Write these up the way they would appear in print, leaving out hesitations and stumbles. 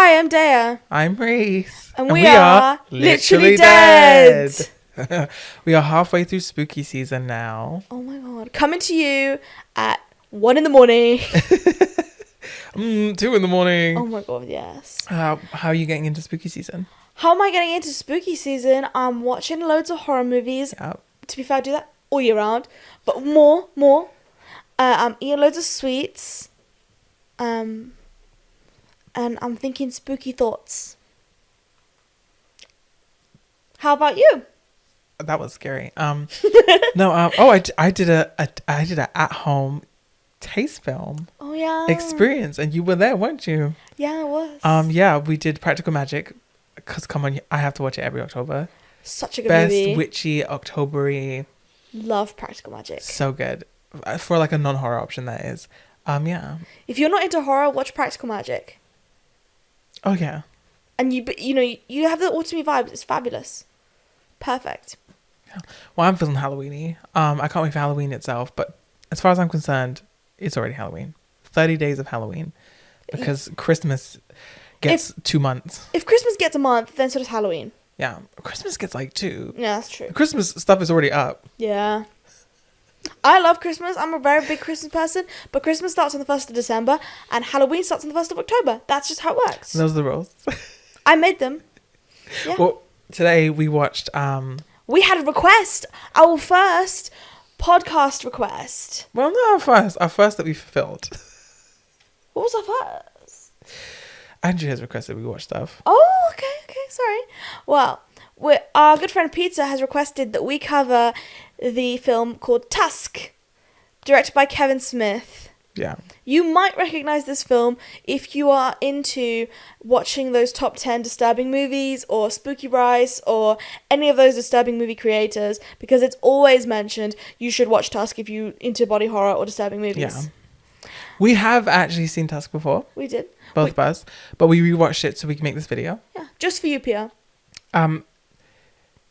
Hi, I'm Dea. I'm Reece. And we are literally dead. We are halfway through spooky season now. Oh my god. Coming to you at 1 in the morning. 2 in the morning. Oh my god, yes. How are you getting into spooky season? How am I getting into spooky season? I'm watching loads of horror movies. Yep. To be fair, I do that all year round. But more. I'm eating loads of sweets. And I'm thinking spooky thoughts. How about you? That was scary. I did a at-home taste film Oh yeah. experience, and you were there, weren't you? Yeah, I was. Yeah, we did Practical Magic. Cause come on, I have to watch it every October. Such a good Best movie. witchy October-y. Love Practical Magic. So good for like a non-horror option. That is. Yeah. If you're not into horror, watch Practical Magic. Oh yeah. And you have the autumny vibes. It's fabulous. Perfect. Well, I'm feeling Halloween-y. I can't wait for Halloween itself, but as far as I'm concerned, it's already Halloween. 30 days of Halloween, because Christmas gets 2 months. If Christmas gets a month, then so does Halloween. Yeah, Christmas gets like 2. Yeah, that's true. The Christmas stuff is already up. Yeah. I love Christmas. I'm a very big Christmas person, but Christmas starts on the 1st of December, and Halloween starts on the 1st of October. That's just how it works. Those are the rules. I made them. Yeah. Well, today we watched... We had a request. Our first podcast request. Well, not our first. Our first that we fulfilled. What was our first? Andrew has requested we watch stuff. Oh, okay, sorry. Well, our good friend Pizza has requested that we cover the film called Tusk, directed by Kevin Smith. Yeah. You might recognise this film if you are into watching those top 10 disturbing movies or Spooky Rice or any of those disturbing movie creators, because it's always mentioned you should watch Tusk if you're into body horror or disturbing movies. Yeah. We have actually seen Tusk before. We did. Both of us. But we rewatched it so we can make this video. Yeah, just for you, Pia.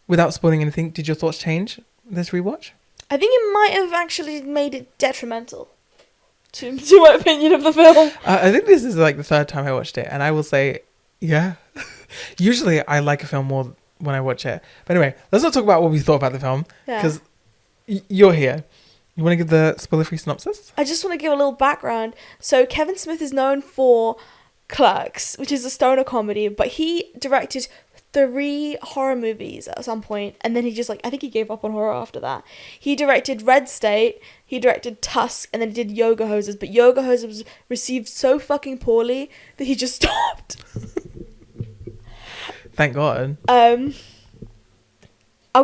Without spoiling anything, did your thoughts change this rewatch? I think it might have actually made it detrimental to my opinion of the film. I think this is like the third time I watched it, and I will say, yeah. Usually I like a film more when I watch it. But anyway, let's not talk about what we thought about the film, because you're here. You want to give the spoiler-free synopsis? I just want to give a little background. So Kevin Smith is known for Clerks, which is a stoner comedy, but he directed 3 horror movies at some point, and then he just I think he gave up on horror after that. He directed Red State, he directed Tusk, and then he did Yoga Hosers, but Yoga Hosers was received so fucking poorly that he just stopped. Thank God. I'm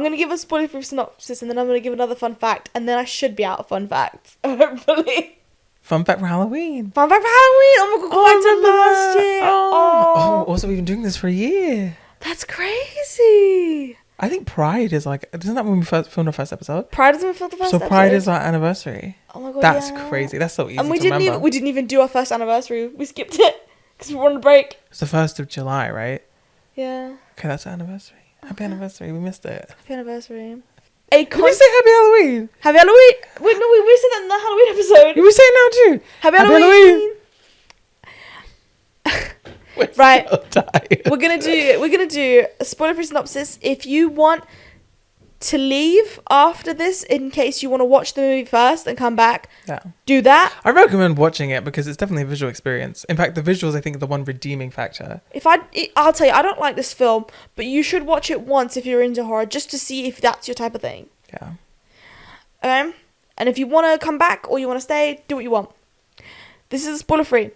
going to give a spoiler-free synopsis, and then I'm going to give another fun fact, and then I should be out of fun facts, hopefully. Fun fact for Halloween. Fun fact for Halloween! Oh my god, go back to last year! Oh, also we've been doing this for a year. That's crazy! I think Pride is isn't that when we first filmed our first episode? Pride is when we filmed the first episode. So Pride is our anniversary. Oh my god, that's crazy. That's so easy and we to remember. We didn't even do our first anniversary. We skipped it because we were on a break. It's the 1st of July, right? Yeah. Okay, that's our anniversary. Happy anniversary. We missed it. Happy anniversary. Did we say Happy Halloween? Happy Halloween! Wait, no, we said that in the Halloween episode. You were saying now too. Happy Halloween! Right. So tired. We're gonna do a spoiler-free synopsis. If you want to leave after this, in case you want to watch the movie first and come back, do that. I recommend watching it because it's definitely a visual experience. In fact, the visuals, I think, are the one redeeming factor. I'll tell you, I don't like this film, but you should watch it once if you're into horror, just to see if that's your type of thing. Yeah. And if you want to come back or you want to stay, do what you want. This is spoiler-free.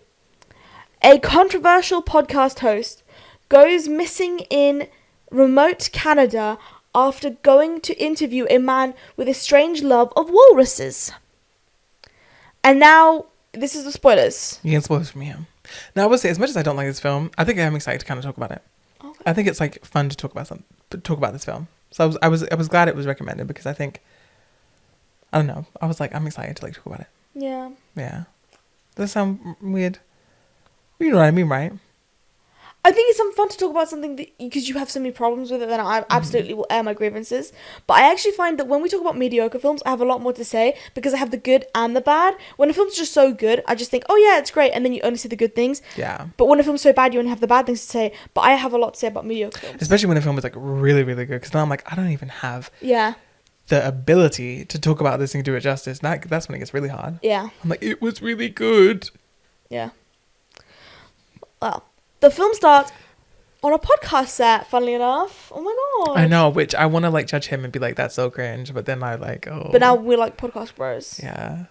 A controversial podcast host goes missing in remote Canada after going to interview a man with a strange love of walruses. And now, this is the spoilers. You can spoil from here. Now, I will say, as much as I don't like this film, I think I am excited to kind of talk about it. Okay. I think it's fun to talk about this film. So I was glad it was recommended, because I think, I don't know, I was I'm excited to talk about it. Yeah. Yeah. Does that sound weird? You know what I mean, right? I think it's some fun to talk about something because you have so many problems with it, then I absolutely will air my grievances. But I actually find that when we talk about mediocre films, I have a lot more to say because I have the good and the bad. When a film's just so good, I just think, oh yeah, it's great, and then you only see the good things. Yeah. But when a film's so bad, you only have the bad things to say. But I have a lot to say about mediocre films. Especially when a film is like really, really good, because then I'm like, I don't even have the ability to talk about this and do it justice. That's when it gets really hard. Yeah. I'm like, it was really good. Yeah. Well, the film starts on a podcast set, funnily enough. Oh my god. I know, which I want to like judge him and be like, that's so cringe. But then I like, oh. But now we're like podcast bros. Yeah.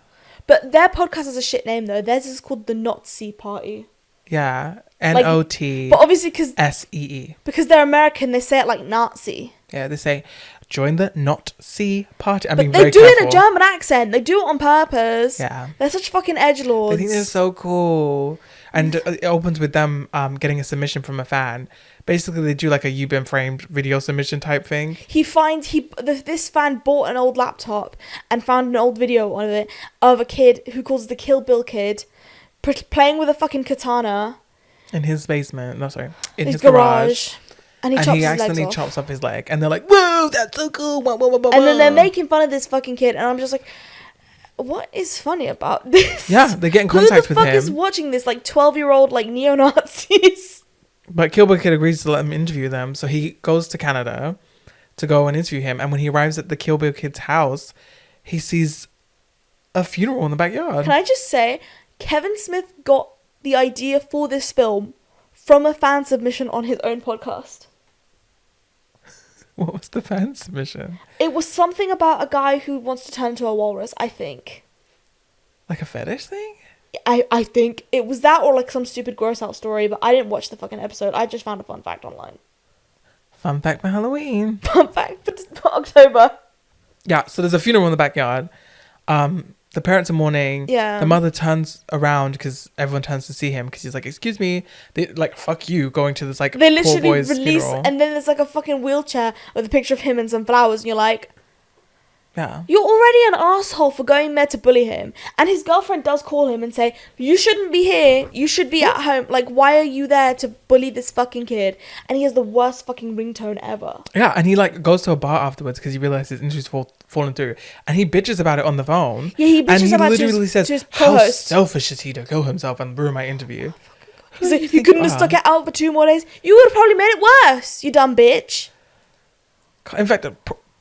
But their podcast has a shit name though. Theirs is called the Nazi Party. Yeah. NOT. But obviously because SEE. Because they're American, they say it like Nazi. Yeah, they say, join the Nazi party. I mean, they very do careful. it in a German accent. They do it on purpose. Yeah. They're such fucking edgelords. I think they're so cool. And it opens with them getting a submission from a fan. Basically, they do like a "you've been framed" video submission type thing. This fan bought an old laptop and found an old video of it of a kid who calls the Kill Bill kid playing with a fucking katana in his basement. No, sorry, in his garage. And he accidentally chops off his leg, and they're like, "Whoa, that's so cool!" Whoa, whoa, whoa, whoa. And then they're making fun of this fucking kid, and I'm just like, what is funny about this? Yeah, they get in contact with him. Who the fuck is watching this? Like 12-year-old like neo-Nazis. But Kill Bill Kid agrees to let him interview them, so he goes to Canada to go and interview him. And when he arrives at the Kill Bill Kid's house, he sees a funeral in the backyard. Can I just say, Kevin Smith got the idea for this film from a fan submission on his own podcast. What was the fan submission? It was something about a guy who wants to turn into a walrus, I think. Like a fetish thing? I think it was that, or like some stupid gross out story, but I didn't watch the fucking episode. I just found a fun fact online. Fun fact for Halloween. Fun fact for October. Yeah, so there's a funeral in the backyard. The parents are mourning. Yeah. The mother turns around because everyone turns to see him because he's like, "Excuse me." They like, "Fuck you," going to this like they poor literally boy's release, funeral. and then there's like a fucking wheelchair with a picture of him and some flowers, and you're like, yeah, you're already an asshole for going there to bully him. And his girlfriend does call him and say, you shouldn't be here, you should be at home. Like, why are you there to bully this fucking kid? And he has the worst fucking ringtone ever. Yeah, and he like goes to a bar afterwards because he realizes his industry's fallen through, and he bitches about it on the phone. Yeah, he bitches about literally to his "How co-host. selfish is he to kill himself and ruin my interview?" He's like, you couldn't have stuck it out for 2 more days. You would have probably made it worse, you dumb bitch. In fact,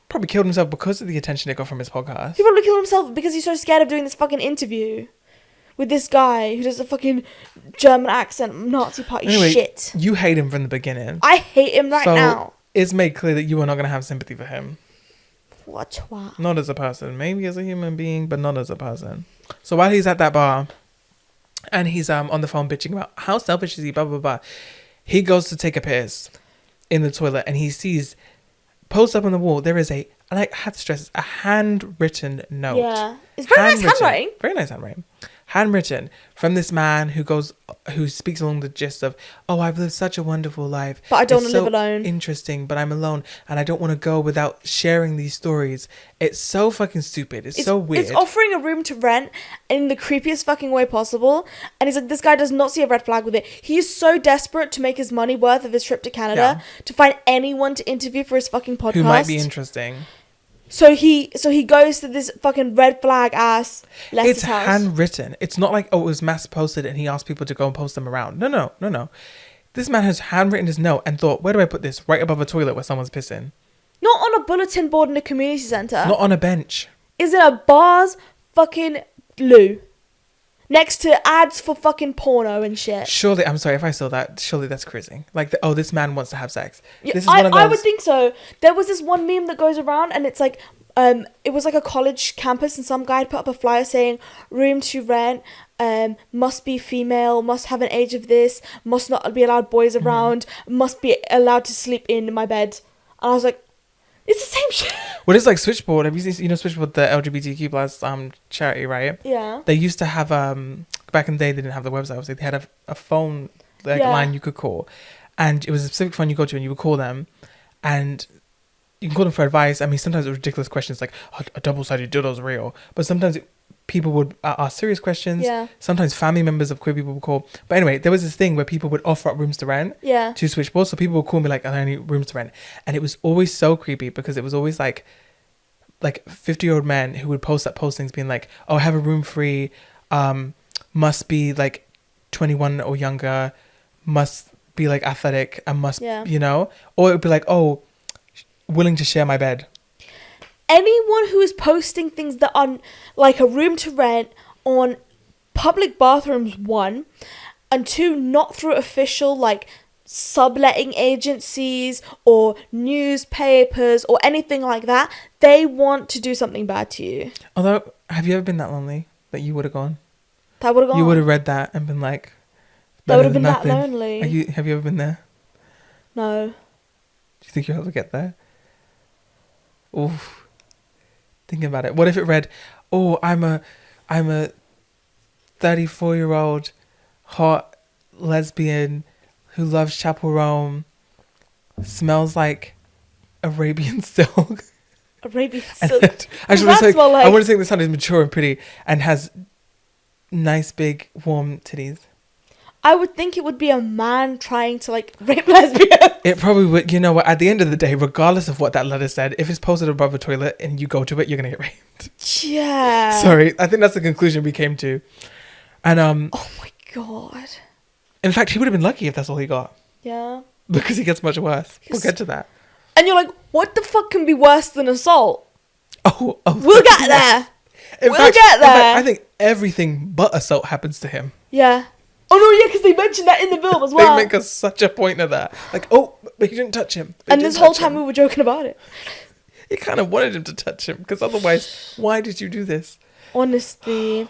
probably killed himself because of the attention it got from his podcast. He probably killed himself because he's so scared of doing this fucking interview with this guy who does a fucking German accent Nazi party shit. You hate him from the beginning. I hate him right now. It's made clear that you are not going to have sympathy for him. What twat. Not as a person. Maybe as a human being, but not as a person. So while he's at that bar and he's on the phone bitching about how selfish is he, blah, blah, blah, he goes to take a piss in the toilet and he sees, posted up on the wall, there is and I had to stress, a handwritten note. Yeah. It's very nice handwriting. Very nice handwriting. Handwritten from this man who speaks along the gist of, "Oh, I've lived such a wonderful life. But I don't want to live alone. Interesting, but I'm alone and I don't want to go without sharing these stories." It's so fucking stupid. It's so weird. It's offering a room to rent in the creepiest fucking way possible. And he's like, this guy does not see a red flag with it. He is so desperate to make his money worth of his trip to Canada to find anyone to interview for his fucking podcast. Who might be interesting. So he goes to this fucking red flag ass It's house. handwritten. It's not like, oh, it was mass posted and he asked people to go and post them around. No. This man has handwritten his note and thought, where do I put this? Right above a toilet where someone's pissing. Not on a bulletin board in a community centre. Not on a bench. Is in a bar's fucking loo. Next to ads for fucking porno and shit. Surely, I'm sorry if I saw that. Surely that's crazy. Like, this man wants to have sex. Yeah, this is one of those. I would think so. There was this one meme that goes around and it's like, it was like a college campus and some guy had put up a flyer saying, room to rent, must be female, must have an age of this, must not be allowed boys around, must be allowed to sleep in my bed. And I was like, it's the same shit. Well, it's like Switchboard. Have you seen, Switchboard, the LGBTQ plus charity, right? Yeah. They used to have, back in the day, they didn't have the website. Obviously, they had a phone line you could call. And it was a specific phone you go to and you would call them. And you can call them for advice. I mean, sometimes it was ridiculous questions like, a double-sided dildo's real. But sometimes people would ask serious questions. Yeah. Sometimes family members of queer people would call. But anyway, there was this thing where people would offer up rooms to rent. Yeah. To switchboard. So people would call me like, "Are there any rooms to rent?" And it was always so creepy because it was always like 50-year-old men who would post up postings being like, "Oh, I have a room free. Must be like 21 or younger. Must be like athletic and must, you know." Or it would be like, "Oh, willing to share my bed." Anyone who is posting things that are like a room to rent on public bathrooms, 1, and 2, not through official like subletting agencies or newspapers or anything like that, they want to do something bad to you. Although, have you ever been that lonely that you would have gone? That would have gone. You would have read that and been like, that would have been nothing. that lonely. Have you ever been there? No. Do you think you'll ever get there? Oof. Thinking about it. What if it read, "Oh, I'm a 34-year-old hot lesbian who loves Chapel Rome, smells like Arabian silk." Arabian silk. I want to say the son is mature and pretty and has nice big warm titties. I would think it would be a man trying to like rape lesbians. It probably would. You know what? At the end of the day, regardless of what that letter said, if it's posted above a toilet and you go to it, you're gonna get raped. Yeah. Sorry, I think that's the conclusion we came to. And oh my god. In fact, he would have been lucky if that's all he got. Yeah. Because he gets much worse. We'll get to that. And you're like, what the fuck can be worse than assault? Oh we'll get there. In fact, I think everything but assault happens to him. Yeah. Oh no, yeah, because they mentioned that in the film as well. They make us such a point of that. Like, oh, but he didn't touch him. And this whole time we were joking about it. You kind of wanted him to touch him because otherwise, why did you do this? Honestly.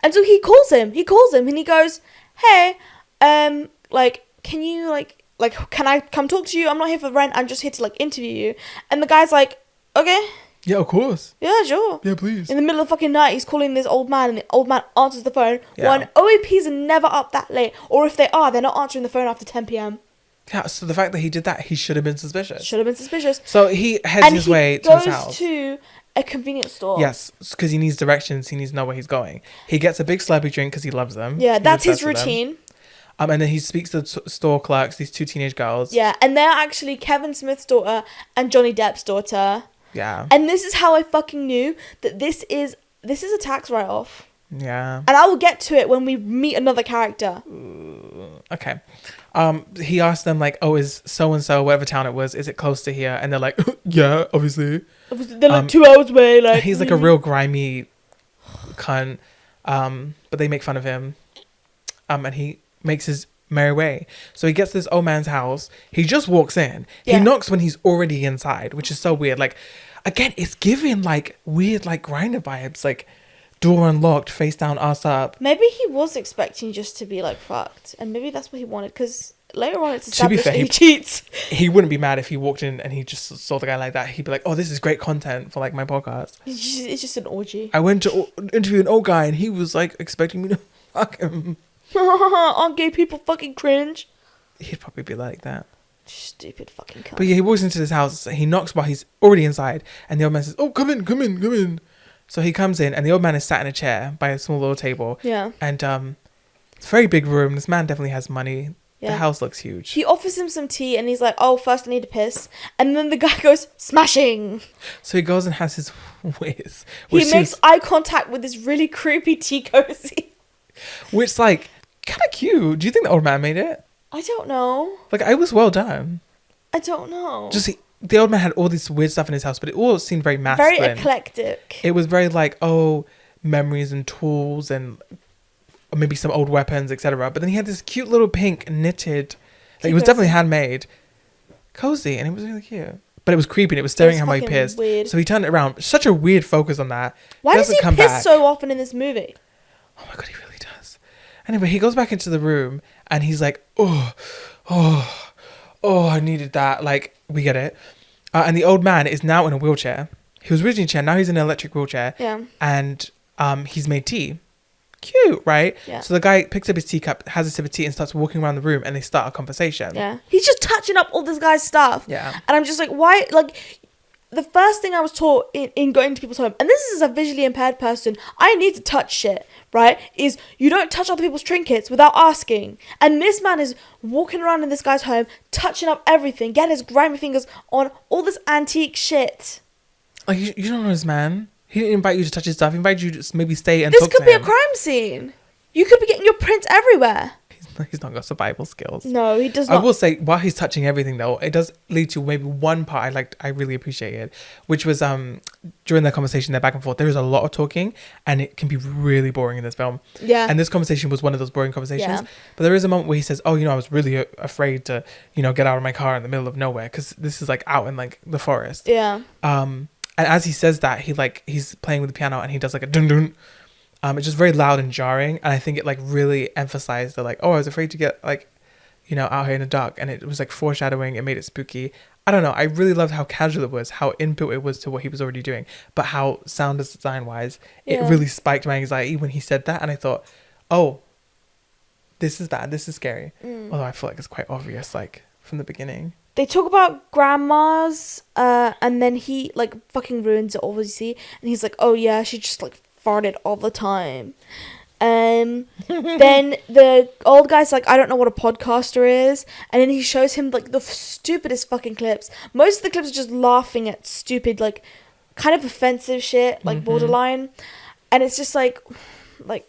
And so he calls him and he goes, "Hey, like, can you like, can I come talk to you? I'm not here for rent. I'm just here to like interview you." And the guy's like, "Okay. Yeah, of course. Yeah, sure. Yeah, please." In the middle of the fucking night, he's calling this old man, and the old man answers the phone. Yeah. OAPs are never up that late, or if they are, they're not answering the phone after 10 p.m. Yeah, so the fact that he did that, he should have been suspicious. So he heads his way to his house. And he goes to a convenience store. Yes, because he needs directions. He needs to know where he's going. He gets a big Slurpee drink because he loves them. Yeah, that's his routine. And then he speaks to the store clerks, these 2 teenage girls. Yeah, and they're actually Kevin Smith's daughter and Johnny Depp's daughter. Yeah. And this is how I fucking knew that this is a tax write-off. Yeah. And I will get to it when we meet another character. Okay. He asked them like, "Oh, is so-and-so, whatever town it was, is it close to here?" And they're like, "Yeah, obviously." They're like 2 hours away. Like, he's like a real grimy cunt. But they make fun of him. And he makes his merry way. So he gets to this old man's house. He just walks in. Yeah. He knocks when he's already inside, which is so weird. Like, again, it's giving like weird like Grindr vibes. Like, door unlocked, face down, ass up. Maybe he was expecting just to be like fucked, and maybe that's what he wanted. Because later on, it's established that he cheats. He wouldn't be mad if he walked in and he just saw the guy like that. He'd be like, "Oh, this is great content for like my podcast." It's just an orgy. I went to interview an old guy and he was like expecting me to fuck him. Aren't gay people fucking cringe? He'd probably be like that. Stupid fucking cunt. But yeah, he walks into this house. He knocks while he's already inside, and the old man says, "Oh, come in." So he comes in, and the old man is sat in a chair by a small little table. Yeah. And it's a very big room. This man definitely has money. Yeah. The house looks huge. He offers him some tea, and he's like, "Oh, first I need to piss." And then the guy goes, "Smashing." So he goes and has his whiz. He makes eye contact with this really creepy tea cozy. Which, like, kind of cute. Do you think the old man made it? I don't know. Like, it was well done. I don't know. The old man had all this weird stuff in his house, but it all seemed very masculine. Very eclectic. It was very like, oh, memories and tools and maybe some old weapons, etc. But then he had this cute little pink knitted, like, it was definitely handmade, cozy, and it was really cute. But it was creepy and it was staring at how he pissed. Weird. So he turned it around. Such a weird focus on that. Why does he piss so often in this movie? Oh my god, he really does. Anyway, he goes back into the room and he's like, oh, I needed that. Like, we get it. And the old man is now in a wheelchair. He was originally in a chair. Now he's in an electric wheelchair. Yeah. And he's made tea. Cute, right? Yeah. So the guy picks up his teacup, has a sip of tea, and starts walking around the room, and they start a conversation. Yeah. He's just touching up all this guy's stuff. Yeah. And I'm just like, why? Like, the first thing I was taught in going to people's home, and this is a visually impaired person, I need to touch shit, right? Is you don't touch other people's trinkets without asking. And this man is walking around in this guy's home, touching up everything, getting his grimy fingers on all this antique shit. Like, you don't know this man. He didn't invite you to touch his stuff. He invited you to maybe stay and this talk to him. This could be a crime scene. You could be getting your prints everywhere. He's not got survival skills. No, he does not. I will say, while he's touching everything, though, it does lead to maybe one part I really appreciated, which was during their conversation, their back and forth. There is a lot of talking, and it can be really boring in this film. Yeah. And this conversation was one of those boring conversations. Yeah. But there is a moment where he says, "Oh, I was really afraid to, get out of my car in the middle of nowhere because this is like out in like the forest." Yeah. And as he says that, he's playing with the piano and he does like a dun dun. It's just very loud and jarring, and I think it like really emphasized the like, oh, I was afraid to get like, out here in the dark, and it was like foreshadowing. It made it spooky. I don't know. I really loved how casual it was, how input it was to what he was already doing, but how sound design wise, it really spiked my anxiety when he said that, and I thought, oh, this is bad. This is scary. Although I feel like it's quite obvious, like from the beginning. They talk about grandmas, and then he like fucking ruins it, obviously, and he's like, oh yeah, she just like farted all the time. Then the old guy's like, I don't know what a podcaster is, and then he shows him like the stupidest fucking clips. Most of the clips are just laughing at stupid, like kind of offensive shit, like borderline, and it's just like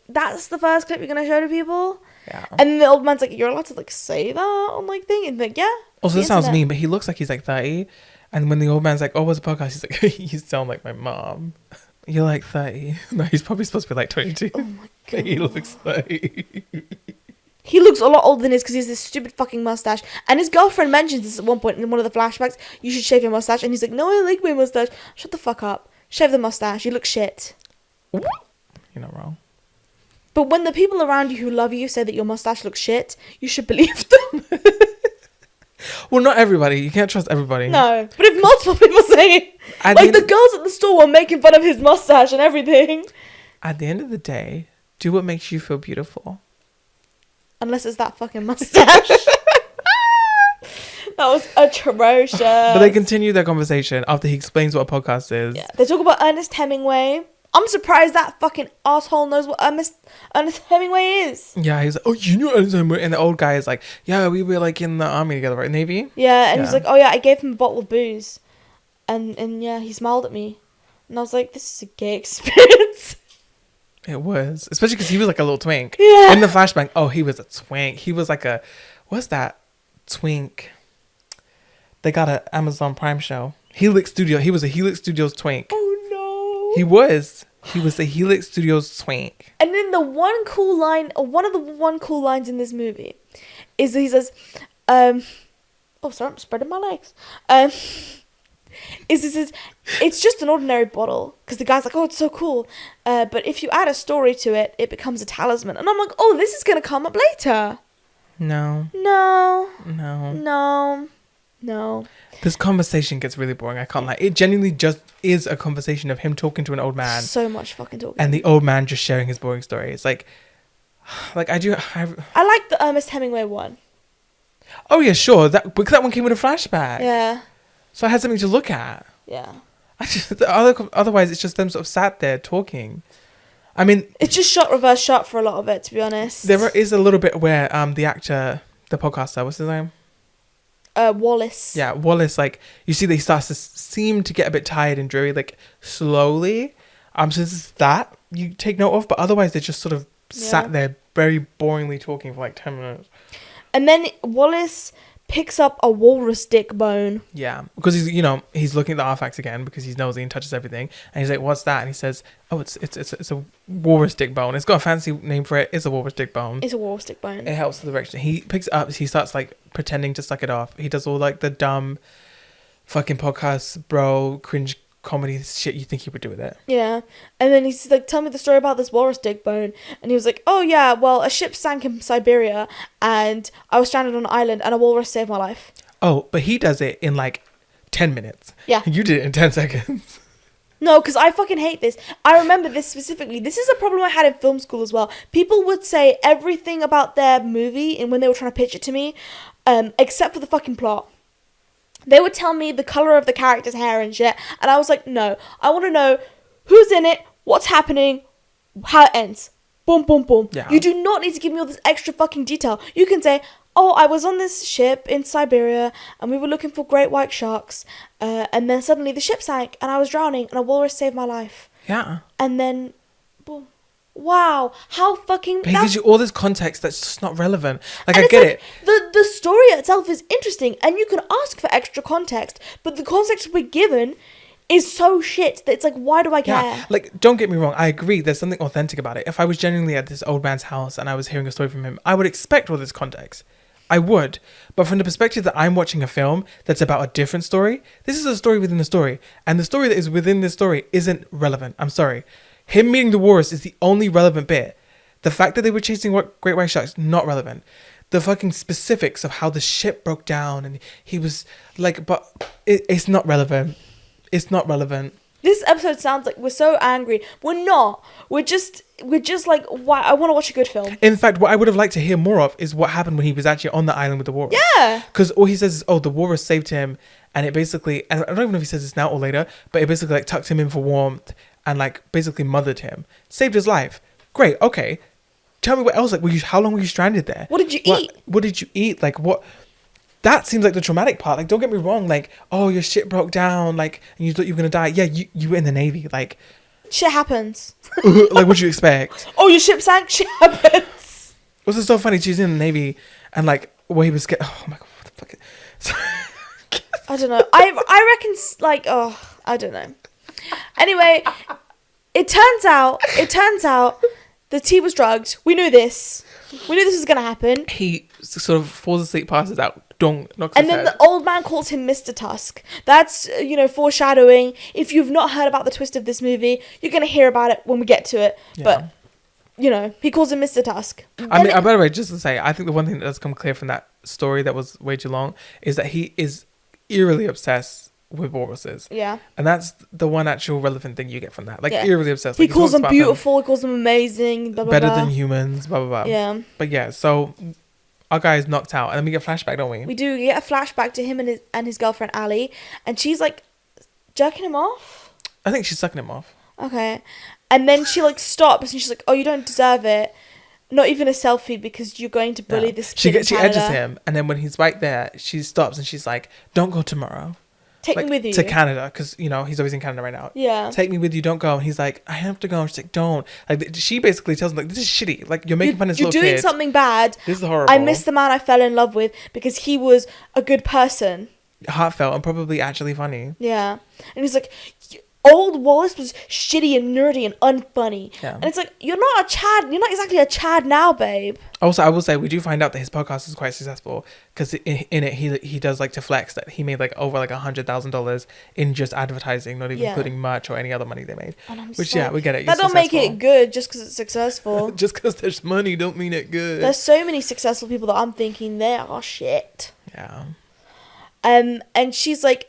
that's the first clip you're gonna show to people. Yeah. And then the old man's like, you're allowed to like say that on like thing, and like, yeah. Also, this sounds mean, but he looks like he's like 30, and when the old man's like, oh, what's a podcast? He's like, you sound like my mom. You're like 30. No, he's probably supposed to be like 22. Oh my god. He looks 30. He looks a lot older than his because he has this stupid fucking mustache. And his girlfriend mentions this at one point in one of the flashbacks. You should shave your mustache. And he's like, no, I like my mustache. Shut the fuck up. Shave the mustache. You look shit. You're not wrong. But when the people around you who love you say that your mustache looks shit, you should believe them. Well, not everybody. You can't trust everybody. No. But if multiple people say it, like the girls at the store were making fun of his mustache and everything. At the end of the day, do what makes you feel beautiful. Unless it's that fucking mustache. That was atrocious. But they continue their conversation after he explains what a podcast is. Yeah. They talk about Ernest Hemingway. I'm surprised that fucking asshole knows what Ernest Hemingway is. Yeah, he's like, oh, you know Ernest Hemingway? And the old guy is like, yeah, we were like in the army together, right? Navy? Yeah, and he's like, oh yeah, I gave him a bottle of booze. And yeah, he smiled at me. And I was like, this is a gay experience. It was. Especially because he was like a little twink. Yeah. In the flashback, oh, he was a twink. He was like what's that? Twink. They got an Amazon Prime show. Helix Studio. He was a Helix Studios twink. Oh no. He was a Helix Studios twink. And then one of the one cool lines in this movie is that he says, oh sorry, I'm spreading my legs. It's just an ordinary bottle, because the guy's like, oh, it's so cool, but if you add a story to it, it becomes a talisman. And I'm like, oh, this is gonna come up later. No. This conversation gets really boring. I can't lie. It genuinely just is a conversation of him talking to an old man. So much fucking talking. And the old man just sharing his boring story. It's like I like the Ernest Hemingway one. Oh yeah, sure. That one came with a flashback. Yeah. So I had something to look at. Yeah. Otherwise, it's just them sort of sat there talking. I mean, it's just reverse shot for a lot of it, to be honest. There is a little bit where the actor, the podcaster, what's his name? Wallace. Yeah, Wallace. Like, you see that he starts to seem to get a bit tired and dreary, like slowly. So this is that you take note of, but otherwise they just sort of sat there very boringly talking for like 10 minutes. And then Wallace picks up a walrus dick bone. Yeah, because he's looking at the artifacts again because he's nosy and touches everything, and he's like, "What's that?" And he says, "Oh, it's a walrus dick bone. It's got a fancy name for it. It's a walrus dick bone. It's a walrus dick bone. It helps with the erection." He picks it up. He starts like pretending to suck it off. He does all like the dumb, fucking podcast bro cringe comedy shit you think he would do with it. Yeah, and then he's like, "Tell me the story about this walrus dick bone." And he was like, "Oh yeah, well, a ship sank in Siberia, and I was stranded on an island, and a walrus saved my life." Oh, but he does it in like 10 minutes. Yeah, you did it in 10 seconds. No, because I fucking hate this. I remember this specifically. This is a problem I had in film school as well. People would say everything about their movie and when they were trying to pitch it to me, except for the fucking plot. they would tell me the color of the character's hair and shit, and I was like, no, I want to know who's in it, what's happening, how it ends. Boom, boom, boom. Yeah. You do not need to give me all this extra fucking detail. You can say, oh, I was on this ship in Siberia and we were looking for great white sharks, and then suddenly the ship sank and I was drowning and a walrus saved my life. Yeah. And then, boom. Wow, how fucking... But he gives you all this context that's just not relevant. Like, and I get it. The story itself is interesting and you can ask for extra context, but the context we're given is so shit that it's like, why do I care? Yeah, like, don't get me wrong, I agree, there's something authentic about it. If I was genuinely at this old man's house and I was hearing a story from him, I would expect all this context. I would. But from the perspective that I'm watching a film that's about a different story, this is a story within a story. And the story that is within this story isn't relevant. I'm sorry. Him meeting the walrus is the only relevant bit. The fact that they were chasing great white sharks, not relevant. The fucking specifics of how the ship broke down and he was like, but it's not relevant. It's not relevant. This episode sounds like we're so angry. We're not. We're just like, why? I want to watch a good film. In fact, what I would have liked to hear more of is what happened when he was actually on the island with the walrus. Yeah. Because all he says is, oh, the walrus saved him. And it basically, and I don't even know if he says this now or later, but it basically like tucked him in for warmth and like basically mothered him. Saved his life. Great. Okay. Tell me what else. Like, how long were you stranded there? What did you eat? What did you eat? Like, what? That seems like the traumatic part. Like, don't get me wrong. Like, oh, your shit broke down. Like, and you thought you were going to die. Yeah, you were in the Navy. Like, shit happens. like, what'd you expect? Oh, your ship sank? Shit happens. Was it so funny? She's in the Navy and like, where he was getting, oh my God, what the fuck? I don't know. I reckon, like, oh, I don't know. Anyway, it turns out the tea was drugged. We knew this. We knew this was going to happen. He sort of falls asleep, passes out, knocks and his then head. the old man calls him Mr. Tusk. That's, foreshadowing. If you've not heard about the twist of this movie, you're going to hear about it when we get to it. Yeah. But, he calls him Mr. Tusk. I mean, by the way, just to say, I think the one thing that does come clear from that story that was way too long is that he is eerily obsessed with walruses. Yeah. And that's the one actual relevant thing you get from that. Like, eerily obsessed. He Like, calls them beautiful, he calls them amazing, blah, blah, better blah. than humans, blah, blah, blah. Yeah. But yeah, so our guy is knocked out. And then we get a flashback, don't we? We do. We get a flashback to him and his girlfriend, Ali. And she's, like, jerking him off? I think she's sucking him off. Okay. And then she, like, stops and she's like, oh, you don't deserve it. Not even a selfie because you're going to bully this kid in She Canada. edges him. And then when he's right there, she stops and she's like, don't go tomorrow. Take me with you. To Canada, because, he's always in Canada right now. Yeah. Take me with you, don't go. And he's like, I have to go. And she's like, don't. Like, she basically tells him, like, this is shitty. Like, you're making fun of this little kid. You're doing something bad. This is horrible. I miss the man I fell in love with because he was a good person. Heartfelt and probably actually funny. Yeah. And he's like, old Wallace was shitty and nerdy and unfunny. Yeah. And it's like, you're not a Chad. You're not exactly a Chad now, babe. Also, I will say, we do find out that his podcast is quite successful because in it, he does like to flex that he made like over like $100,000 in just advertising, not even including merch or any other money they made. Which, we get it. That don't make it good just because it's successful. Just because there's money don't mean it good. There's so many successful people that I'm thinking they are shit. Yeah. And she's like,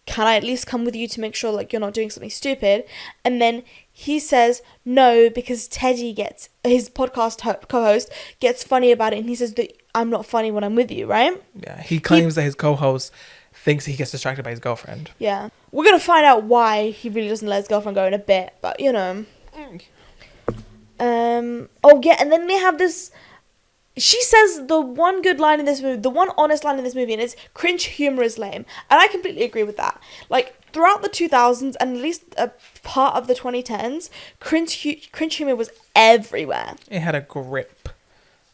can I at least come with you to make sure like you're not doing something stupid? And then he says no because Teddy gets, his podcast co-host gets funny about it, and he says that I'm not funny when I'm with you, right? Yeah, he claims that his co-host thinks he gets distracted by his girlfriend. Yeah. We're going to find out why he really doesn't let his girlfriend go in a bit, but oh yeah, and then they have this, she says the one good line in this movie, the one honest line in this movie, and it's cringe humor is lame. And I completely agree with that. Like, throughout the 2000s and at least a part of the 2010s, cringe humor was everywhere. It had a grip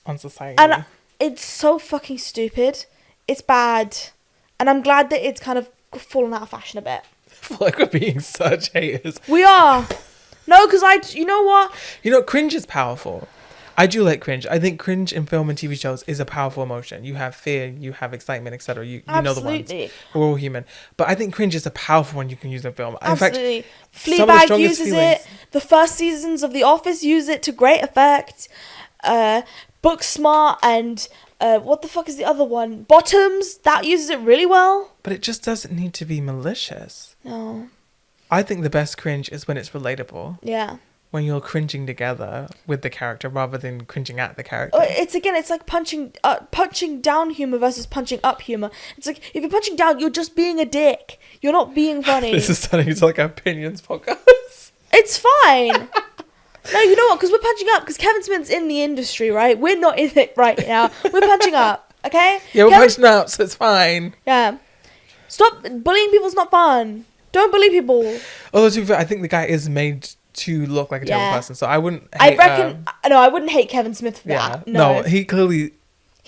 on society. And it's so fucking stupid. It's bad. And I'm glad that it's kind of fallen out of fashion a bit. Like, we're being such haters. We are. No, because you know what? Cringe is powerful. I do like cringe. I think cringe in film and TV shows is a powerful emotion. You have fear, you have excitement, etc. You know the ones. We're all human. But I think cringe is a powerful one you can use in film. Absolutely. In fact, Fleabag uses it. The first seasons of The Office use it to great effect. Booksmart and what the fuck is the other one? Bottoms, that uses it really well. But it just doesn't need to be malicious. No. I think the best cringe is when it's relatable. Yeah. when you're cringing together with the character rather than cringing at the character. It's like punching down humor versus punching up humor. It's like, if you're punching down, you're just being a dick. You're not being funny. This is turning into like an opinions podcast. It's fine. No, you know what? Because we're punching up. Because Kevin Smith's in the industry, right? We're not in it right now. We're punching up, okay? Yeah, we're punching up, so it's fine. Yeah. Stop bullying people's not fun. Don't bully people. Although, to be fair, I think the guy is made to look like a terrible person, so I wouldn't hate... I wouldn't hate Kevin Smith for that. No, he clearly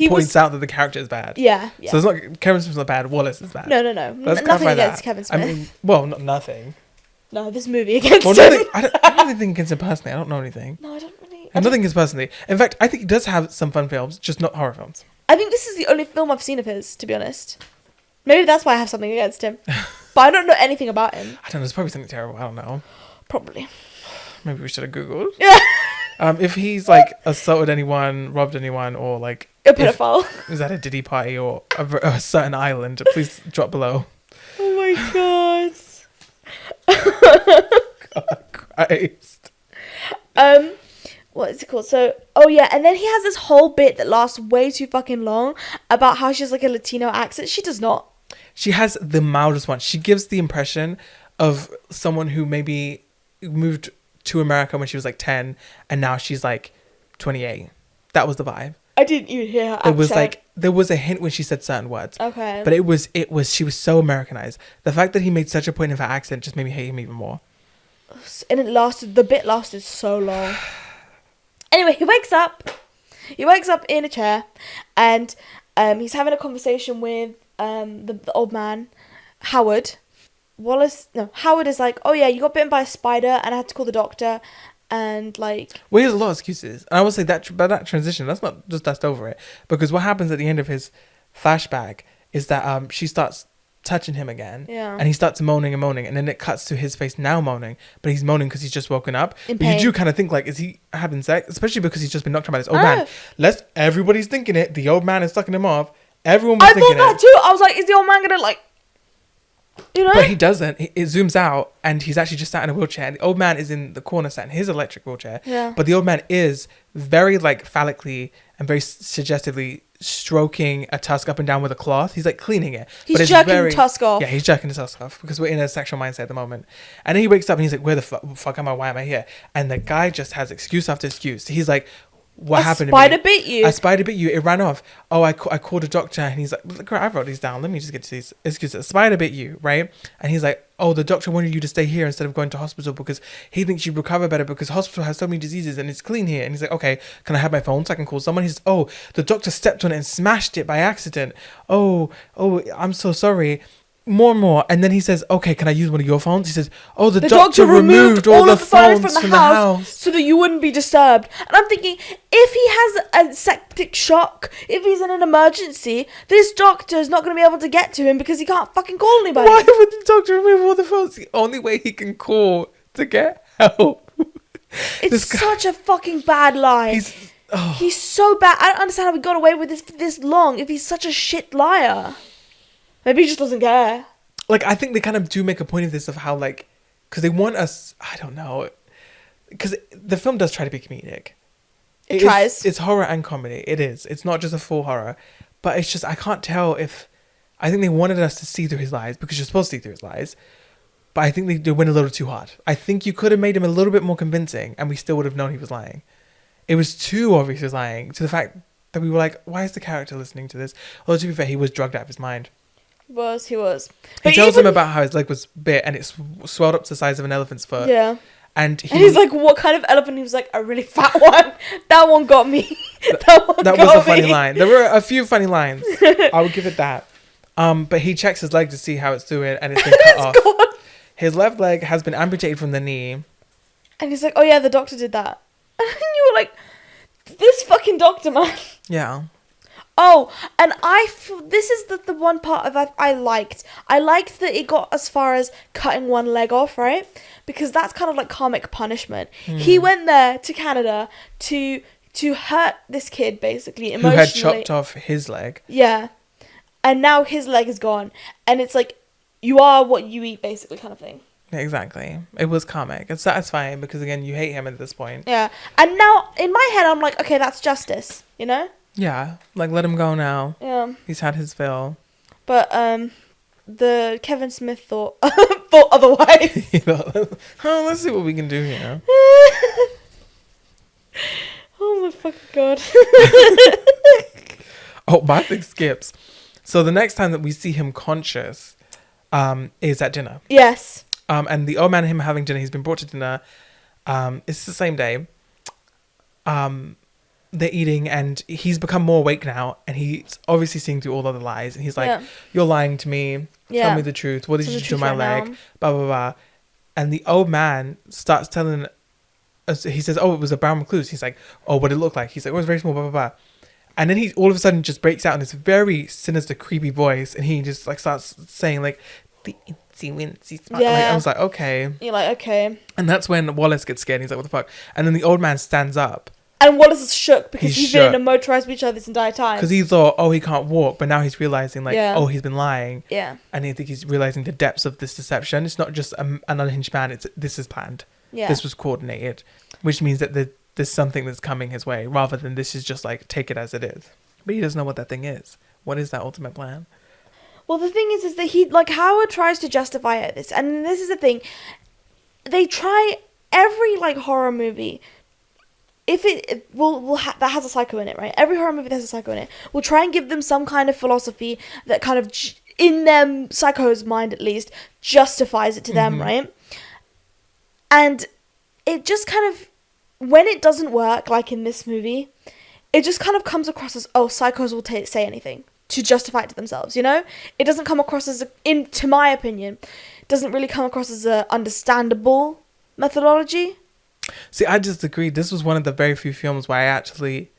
points out that the character is bad. Yeah. So it's not... Kevin Smith's not bad, Wallace is bad. No. Nothing against Kevin Smith. I mean, well, nothing. No, this movie against him. I don't have anything against him personally. I don't know anything. No, I don't really... I have nothing against personally. In fact, I think he does have some fun films, just not horror films. I think this is the only film I've seen of his, to be honest. Maybe that's why I have something against him. But I don't know anything about him. I don't know. There's probably something terrible. I don't know. Probably. Maybe we should have Googled. Yeah. If he's like assaulted anyone, robbed anyone, or like... A pedophile. Is that a Diddy party or a certain island? Please drop below. Oh my god. God Christ. What is it called? So, oh yeah, and then he has this whole bit that lasts way too fucking long about how she has like a Latino accent. She does not. She has the mildest one. She gives the impression of someone who maybe moved to America when she was like 10 and now she's like 28. That was the vibe. I didn't even hear her accent. It was like, there was a hint when she said certain words. Okay. But it was, she was so Americanized. The fact that he made such a point of her accent just made me hate him even more. And the bit lasted so long. Anyway, he wakes up in a chair and he's having a conversation with the old man, Howard. Howard is like, oh yeah, you got bitten by a spider and I had to call the doctor. And like, well, he has a lot of excuses, and I will say that by that transition, let's not just dust over it, because what happens at the end of his flashback is that she starts touching him again, and he starts moaning, and then it cuts to his face now moaning, but he's moaning because he's just woken up. But you do kind of think like, is he having sex? Especially because he's just been knocked out by this old man. Everybody's thinking it. The old man is sucking him off. Everyone was thinking it. I thought that too. I was like, is the old man gonna like? You know? But he doesn't. It zooms out and he's actually just sat in a wheelchair. And the old man is in the corner sat in his electric wheelchair. Yeah. But the old man is very like phallically and very suggestively stroking a tusk up and down with a cloth. He's like cleaning it. He's jerking Tusk off. Yeah, he's jerking the tusk off because we're in a sexual mindset at the moment. And then he wakes up and he's like, where the fuck am I? Why am I here? And the guy just has excuse after excuse. He's like, what happened to me? A spider bit you. It ran off. Oh, I called a doctor. And he's like, look, I wrote these down. Let me just get to these excuses. A spider bit you, right? And he's like, oh, the doctor wanted you to stay here instead of going to hospital because he thinks you recover better because hospital has so many diseases and it's clean here. And he's like, okay, can I have my phone so I can call someone? He says, oh, the doctor stepped on it and smashed it by accident. Oh, I'm so sorry. More and more. And then he says, okay, can I use one of your phones? He says, oh, the doctor removed all the phones from the house so that you wouldn't be disturbed. And I'm thinking, if he has a septic shock, if he's in an emergency, this doctor is not going to be able to get to him because he can't fucking call anybody. Why would the doctor remove all the phones? The only way he can call to get help. It's such a fucking bad lie. He's so bad. I don't understand how we got away with this for this long if he's such a shit liar. Maybe he just doesn't care. Like, I think they kind of do make a point of this, of how, like, because they want us, I don't know, because the film does try to be comedic. It tries. It's horror and comedy. It is. It's not just a full horror. But it's just, I can't tell if, I think they wanted us to see through his lies, because you're supposed to see through his lies. But I think they went a little too hard. I think you could have made him a little bit more convincing, and we still would have known he was lying. It was too obvious he was lying, to the fact that we were like, why is the character listening to this? Although, to be fair, he was drugged out of his mind. He was. He tells him about how his leg was bit and it swelled up to the size of an elephant's foot. Yeah. And he's like, what kind of elephant? He was like, a really fat one. That one got me. That was a funny line. There were a few funny lines. I would give it that. But he checks his leg to see how it's doing and it's been cut off. Gone. His left leg has been amputated from the knee. And he's like, oh yeah, the doctor did that. And you were like, this fucking doctor, man. Yeah. Oh, and this is the one part of I liked. I liked that it got as far as cutting one leg off, right? Because that's kind of like karmic punishment. He went there to Canada to hurt this kid, basically, emotionally. Who had chopped off his leg. Yeah. And now his leg is gone. And it's like, you are what you eat, basically, kind of thing. Exactly. It was comic. It's satisfying because, again, you hate him at this point. Yeah. And now, in my head, I'm like, okay, that's justice, you know? Yeah. Like, let him go now. Yeah. He's had his fill. But, the Kevin Smith thought otherwise. Oh, let's see what we can do here. Oh my fucking god. Oh, my thing skips. So the next time that we see him conscious is at dinner. Yes. And the old man and him having dinner, he's been brought to dinner. It's the same day. They're eating and he's become more awake now and he's obviously seeing through all of the lies. And he's like, you're lying to me. Tell me the truth. What did you do to my leg? Now. Blah, blah, blah. And the old man starts telling us, he says, oh, it was a brown recluse. He's like, oh, what did it look like? He's like, oh, it was very small, blah, blah, blah. And then he all of a sudden just breaks out in this very sinister, creepy voice. And he just like starts saying like, the incy wincy smile. Yeah. Like, I was like, okay. You're like, okay. And that's when Wallace gets scared. He's like, what the fuck? And then the old man stands up. And Wallace is shook because He's he's been in a motorized wheelchair this entire time. Because he thought, oh, he can't walk. But now he's realizing like, oh, he's been lying. Yeah. And I think he's realizing the depths of this deception. It's not just an unhinged man. This is planned. Yeah. This was coordinated. Which means that there's something that's coming his way rather than this is just like, take it as it is. But he doesn't know what that thing is. What is that ultimate plan? Well, the thing is that he, like, Howard tries to justify this. And this is the thing. They try every, like, horror movie. If it that has a psycho in it, right? Every horror movie that has a psycho in it will try and give them some kind of philosophy that kind of, in them psycho's mind at least, justifies it to them, right? And it just kind of, when it doesn't work, like in this movie, it just kind of comes across as, oh, psychos will say anything to justify it to themselves, you know? It doesn't come across as, to my opinion, doesn't really come across as a understandable methodology. See, I disagree. This was one of the very few films where I actually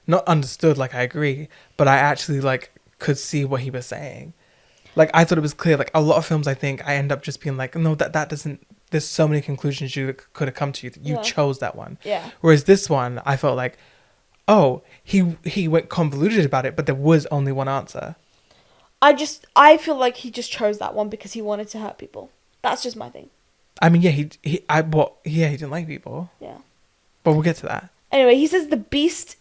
not understood, like I agree, but I actually like could see what he was saying. Like I thought it was clear. Like a lot of films, I think I end up just being like, no, that doesn't. There's so many conclusions you could have come to. You chose that one. Yeah. Whereas this one, I felt like, oh, he went convoluted about it, but there was only one answer. I feel like he just chose that one because he wanted to hurt people. That's just my thing. I mean, yeah, he didn't like people. Yeah. But we'll get to that. Anyway, he says the beast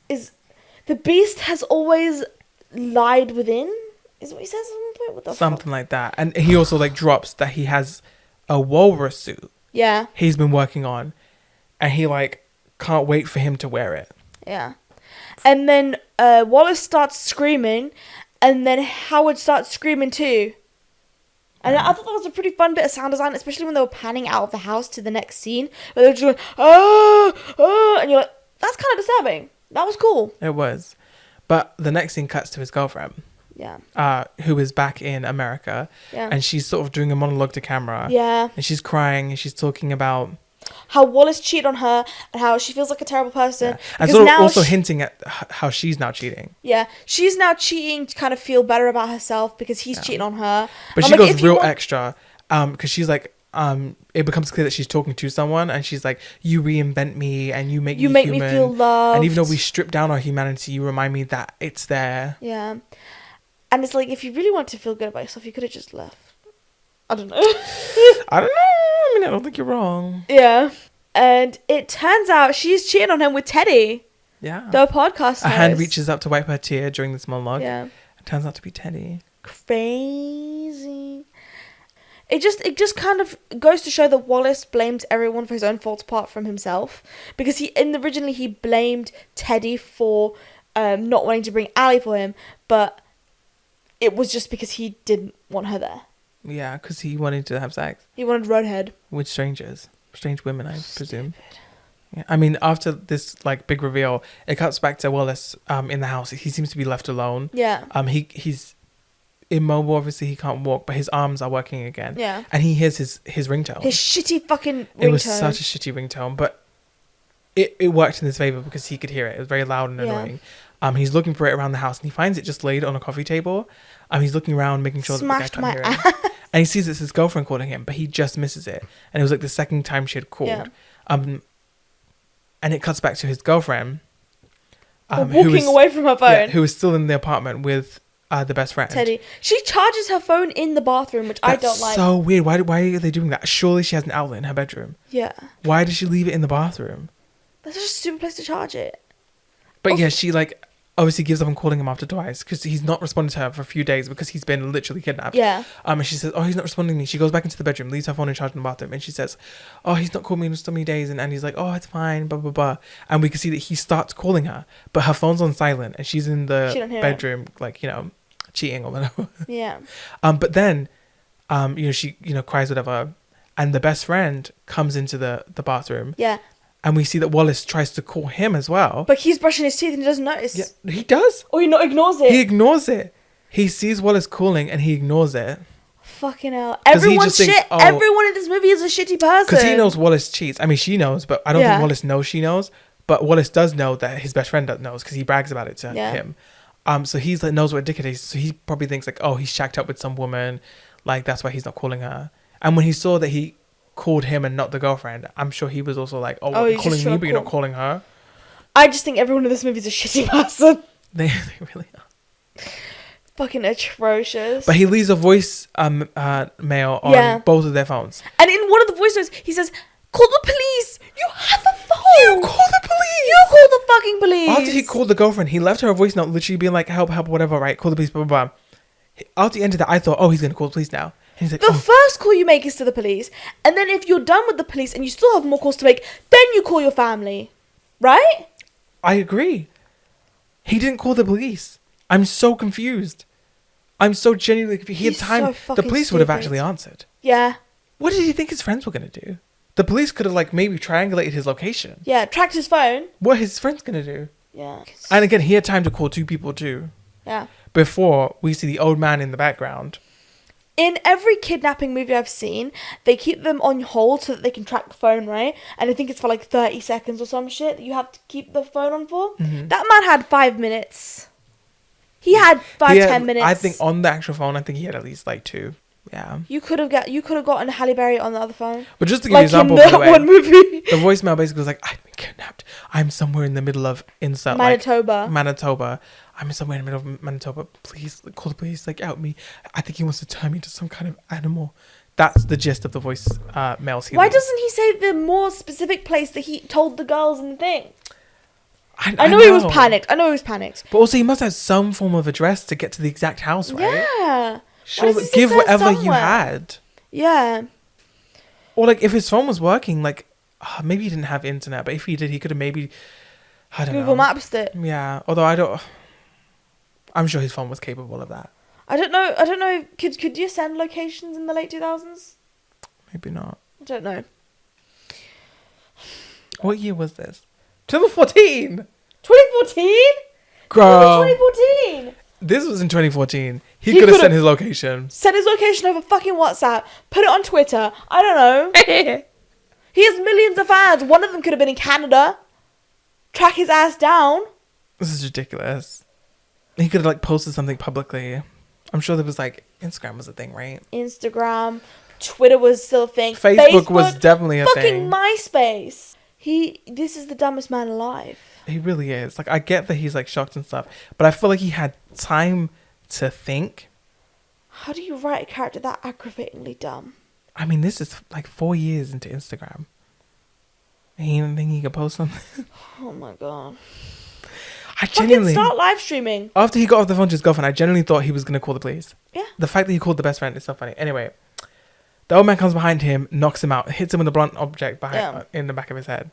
has always lied within. Is what he says at one point? What the Something like that. And he also like drops that he has a walrus suit. Yeah. He's been working on, and he like can't wait for him to wear it. Yeah. And then Wallace starts screaming, and then Howard starts screaming too. And I thought that was a pretty fun bit of sound design, especially when they were panning out of the house to the next scene, where they were just going, oh, and you're like, that's kind of disturbing. That was cool. It was. But the next scene cuts to his girlfriend. Yeah. Who is back in America. Yeah. And she's sort of doing a monologue to camera. Yeah. And she's crying and she's talking about how Wallace cheated on her and how she feels like a terrible person. Yeah. And sort of also hinting at how she's now cheating. Yeah. She's now cheating to kind of feel better about herself because he's cheating on her. But she goes real extra because she's like, it becomes clear that she's talking to someone and she's like, you reinvent me and you make me feel loved. And even though we strip down our humanity, you remind me that it's there. Yeah. And it's like, if you really want to feel good about yourself, you could have just left. I don't know. I don't know. I mean, I don't think you're wrong. Yeah. And it turns out she's cheating on him with Teddy. Yeah. The podcast host. A hand reaches up to wipe her tear during this monologue. Yeah. It turns out to be Teddy. Crazy. It just kind of goes to show that Wallace blames everyone for his own faults apart from himself. Because originally he blamed Teddy for not wanting to bring Allie for him. But it was just because he didn't want her there. Yeah, because he wanted to have sex. He wanted Roadhead. With strangers. Strange women, I presume. Yeah. I mean, after this like big reveal, it cuts back to Wallace in the house. He seems to be left alone. Yeah. He's immobile, obviously he can't walk, but his arms are working again. Yeah. And he hears his ringtone. His shitty fucking ringtone. It was such a shitty ringtone, but it worked in his favour because he could hear it. It was very loud and annoying. He's looking for it around the house and he finds it just laid on a coffee table. He's looking around, making sure that the guy can't hear it. And he sees it's his girlfriend calling him, but he just misses it. And it was like the second time she had called. Yeah. And it cuts back to his girlfriend. Walking away from her phone. Yeah, who was still in the apartment with the best friend. Teddy. She charges her phone in the bathroom, which I don't like. So weird. Why are they doing that? Surely she has an outlet in her bedroom. Yeah. Why does she leave it in the bathroom? That's just a stupid place to charge it. But yeah, she like obviously gives up on calling him after twice because he's not responding to her for a few days because he's been literally kidnapped. Yeah. And she says, oh, he's not responding to me. She goes back into the bedroom, leaves her phone in charge in the bathroom, and she says, oh, he's not called me in so many days. And he's like, oh, it's fine, blah, blah, blah. And we can see that he starts calling her, but her phone's on silent and she's in the bedroom, like, you know, cheating or whatever. Yeah. But then, you know, she, you know, cries, whatever. And the best friend comes into the bathroom. Yeah. And we see that Wallace tries to call him as well. But he's brushing his teeth and he doesn't notice. Yeah, he does. Or he ignores it. He ignores it. He sees Wallace calling and he ignores it. Fucking hell. Everyone's shit. Thinks, oh, everyone in this movie is a shitty person. Because he knows Wallace cheats. I mean, she knows, but I don't think Wallace knows she knows. But Wallace does know that his best friend knows because he brags about it to him. So he's like knows what a dickhead is. So he probably thinks like, oh, he's shacked up with some woman. Like, that's why he's not calling her. And when he saw that he called him and not the girlfriend, I'm sure he was also like, oh, you're calling me but you're not calling her. I just think everyone in this movie is a shitty person. They really are fucking atrocious. But he leaves a voice mail on both of their phones, and in one of the voice notes he says, call the police. You have a phone. You call the police. You call the fucking police. After he called the girlfriend, he left her a voice note literally being like, help, whatever, right, call the police, blah, blah, blah. After the end of that, I thought, oh, he's gonna call the police now. He's like, the first call you make is to the police, and then if you're done with the police and you still have more calls to make, then you call your family, right? I agree. He didn't call the police. I'm so confused. I'm so genuinely confused. He had time. The police would have actually answered. Yeah. What did he think his friends were gonna do? The police could have like maybe triangulated his location. Yeah, tracked his phone. What are his friends gonna do? Yeah. And again, he had time to call 2 people too. Yeah. Before we see the old man in the background. In every kidnapping movie I've seen, they keep them on hold so that they can track the phone, right? And I think it's for like 30 seconds or some shit that you have to keep the phone on for. Mm-hmm. That man had 5 minutes. He had 10 minutes. I think on the actual phone, I think he had at least like 2. Yeah. You could have gotten Halle Berry on the other phone. But just to give you an example, in that one movie, the voicemail basically was like, I've been kidnapped. I'm somewhere in the middle of Insta, Manitoba. I'm somewhere in the middle of Manitoba. Please call the police. Like, out me. I think he wants to turn me into some kind of animal. That's the gist of the voice mails. Why doesn't he say the more specific place that he told the girls in the thing? I know he was panicked. But also, he must have some form of address to get to the exact house, right? Yeah. Sure, give whatever you had. Yeah. Or like, if his phone was working, like, maybe he didn't have internet, but if he did, he could have maybe, I don't know. Google Maps it. Yeah. Although I'm sure his phone was capable of that. I don't know. Could you send locations in the late 2000s? Maybe not. I don't know. What year was this? 2014. 2014? Girl. 2014. This was in 2014. He could have sent his location. Sent his location over fucking WhatsApp. Put it on Twitter. I don't know. He has millions of fans. One of them could have been in Canada. Track his ass down. This is ridiculous. He could have like posted something publicly. I'm sure there was like Instagram was a thing, right? Instagram, Twitter was still a thing. Facebook was definitely a Fucking thing. MySpace. This is the dumbest man alive. He really is. Like, I get that he's like shocked and stuff, but I feel like he had time to think. How do you write a character that aggravatingly dumb? I mean, this is like 4 years into Instagram. He didn't think he could post something. Oh my god. I genuinely start live streaming. After he got off the phone to his girlfriend, I genuinely thought he was gonna call the police. Yeah. The fact that he called the best friend is so funny. Anyway, the old man comes behind him, knocks him out, hits him with a blunt object in the back of his head.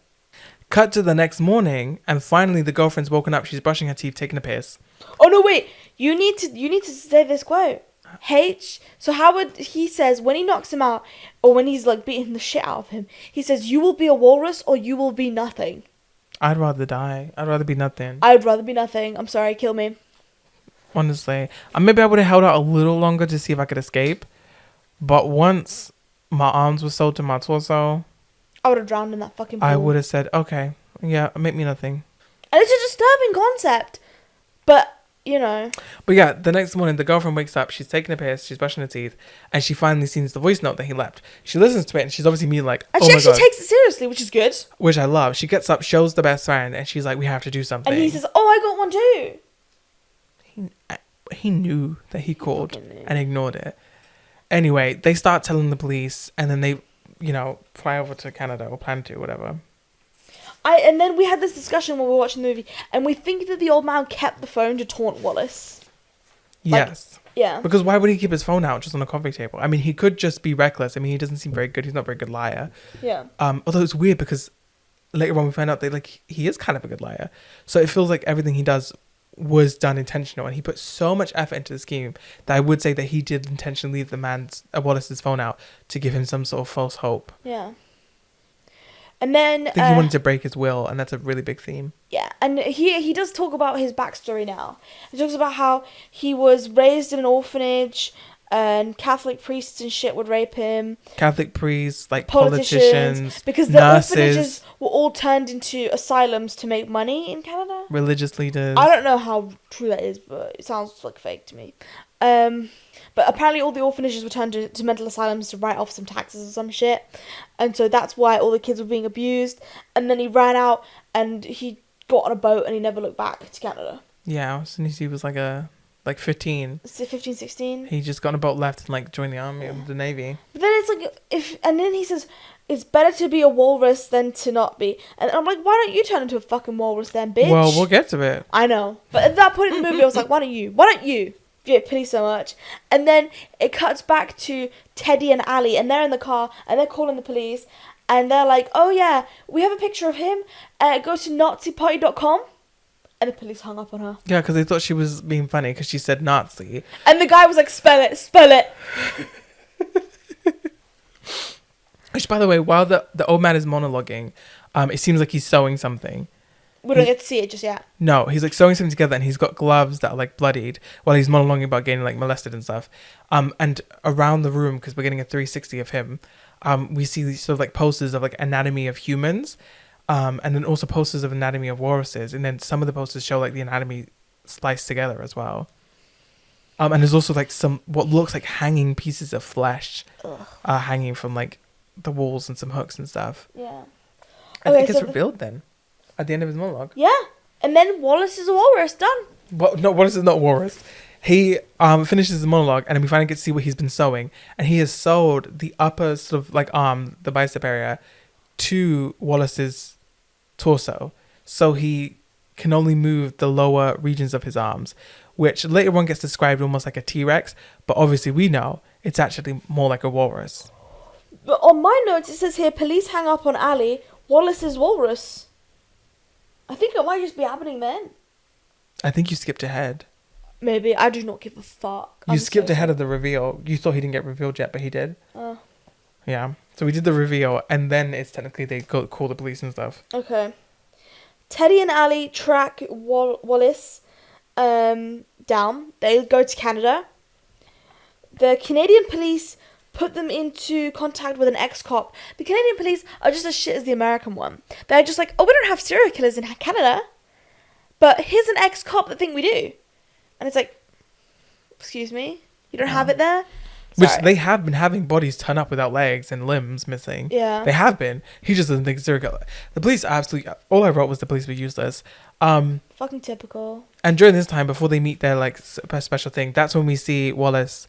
Cut to the next morning, and finally the girlfriend's woken up. She's brushing her teeth, taking a piss. Oh no! Wait, you need to say this quote. So Howard, he says when he knocks him out, or when he's like beating the shit out of him, he says, "You will be a walrus, or you will be nothing." I'd rather die. I'd rather be nothing. I'd rather be nothing. I'm sorry, kill me. Honestly, maybe I would have held out a little longer to see if I could escape. But once my arms were sold to my torso, I would have drowned in that fucking pool. I would have said, okay, yeah, make me nothing. And it's a disturbing concept. But, you know. But yeah, the next morning, the girlfriend wakes up. She's taking a piss. She's brushing her teeth. And she finally sees the voice note that he left. She listens to it. And she's obviously mean like, and she actually takes it seriously, which is good. Which I love. She gets up, shows the best friend. And she's like, we have to do something. And he says, oh, I got one too. He he knew that he called fucking knew. and ignored it. Anyway, they start telling the police, and then they, fly over to Canada or plan to, whatever. And then we had this discussion when we were watching the movie, and we think that the old man kept the phone to taunt Wallace. Yes. Yeah. Because why would he keep his phone out just on a coffee table? I mean, he could just be reckless. I mean, he doesn't seem very good. He's not a very good liar. Yeah. Although it's weird because later on we find out that he is kind of a good liar. So it feels like everything he does was done intentional, and he put so much effort into the scheme that I would say that he did intentionally leave Wallace's phone out to give him some sort of false hope. Yeah. And then I think he wanted to break his will, and that's a really big theme. Yeah, and he does talk about his backstory now. He talks about how he was raised in an orphanage, and Catholic priests and shit would rape him. Catholic priests, politicians, because the nurses, orphanages were all turned into asylums to make money in Canada. Religious leaders. I don't know how true that is, but it sounds like fake to me. But apparently all the orphanages were turned to mental asylums to write off some taxes or some shit. And so that's why all the kids were being abused. And then he ran out and he got on a boat and he never looked back to Canada. Yeah, as soon as he was like 15. 15, 16? He just got on a boat left and joined the army or the navy. But then it's and then he says, it's better to be a walrus than to not be. And I'm like, why don't you turn into a fucking walrus then, bitch? Well, we'll get to it. I know. But at that point in the movie, I was like, why don't you? Yeah, please so much. And then it cuts back to Teddy and Ali, and they're in the car, and they're calling the police, and they're like, oh yeah, we have a picture of him, go to naziparty.com, and the police hung up on her. Yeah, because they thought she was being funny because she said Nazi. And the guy was like, spell it. Which, by the way, while the old man is monologuing, it seems like he's sewing something. We don't get to see it just yet. No, he's sewing something together, and he's got gloves that are bloodied while he's monologuing about getting molested and stuff. And around the room, because we're getting a 360 of him, we see these sort of posters of anatomy of humans, and then also posters of anatomy of walruses, and then some of the posters show the anatomy spliced together as well. And there's also some what looks like hanging pieces of flesh, hanging from the walls and some hooks and stuff. Yeah. I think it's revealed then. At the end of his monologue. Yeah. And then Wallace is a walrus. Done. Well, no, Wallace is not walrus. He finishes the monologue, and then we finally get to see what he's been sewing. And he has sewed the upper sort of arm, the bicep area, to Wallace's torso. So he can only move the lower regions of his arms, which later on gets described almost like a T-Rex. But obviously we know it's actually more like a walrus. But on my notes, it says here, police hang up on Ali. Wallace is walrus. I think it might just be happening then. I think you skipped ahead. Maybe. I do not give a fuck. You skipped ahead of the reveal. You thought he didn't get revealed yet, but he did. Yeah. So we did the reveal, and then it's technically they call the police and stuff. Okay. Teddy and Ali track Wallace down. They go to Canada. The Canadian police put them into contact with an ex-cop. The Canadian police are just as shit as the American one. They're just like, oh, we don't have serial killers in Canada, but here's an ex-cop that think we do. And it's like, excuse me? You don't have it there? Which Sorry. they have been having bodies turn up without legs and limbs missing. Yeah. They have been. He just doesn't think serial killer. The police are absolutely... All I wrote was the police were useless. Fucking typical. And during this time, before they meet their special thing, that's when we see Wallace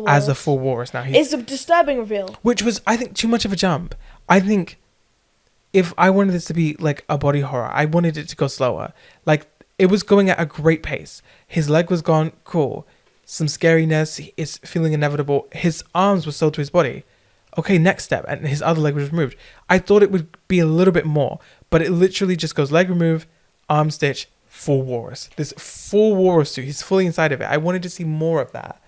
as a full walrus. Now it's a disturbing reveal. Which was, I think, too much of a jump. I think if I wanted this to be a body horror, I wanted it to go slower. It was going at a great pace. His leg was gone, cool. Some scariness, it's feeling inevitable. His arms were sewed to his body. Okay, next step. And his other leg was removed. I thought it would be a little bit more, but it literally just goes leg remove, arm stitch, full walrus. This full walrus suit. He's fully inside of it. I wanted to see more of that.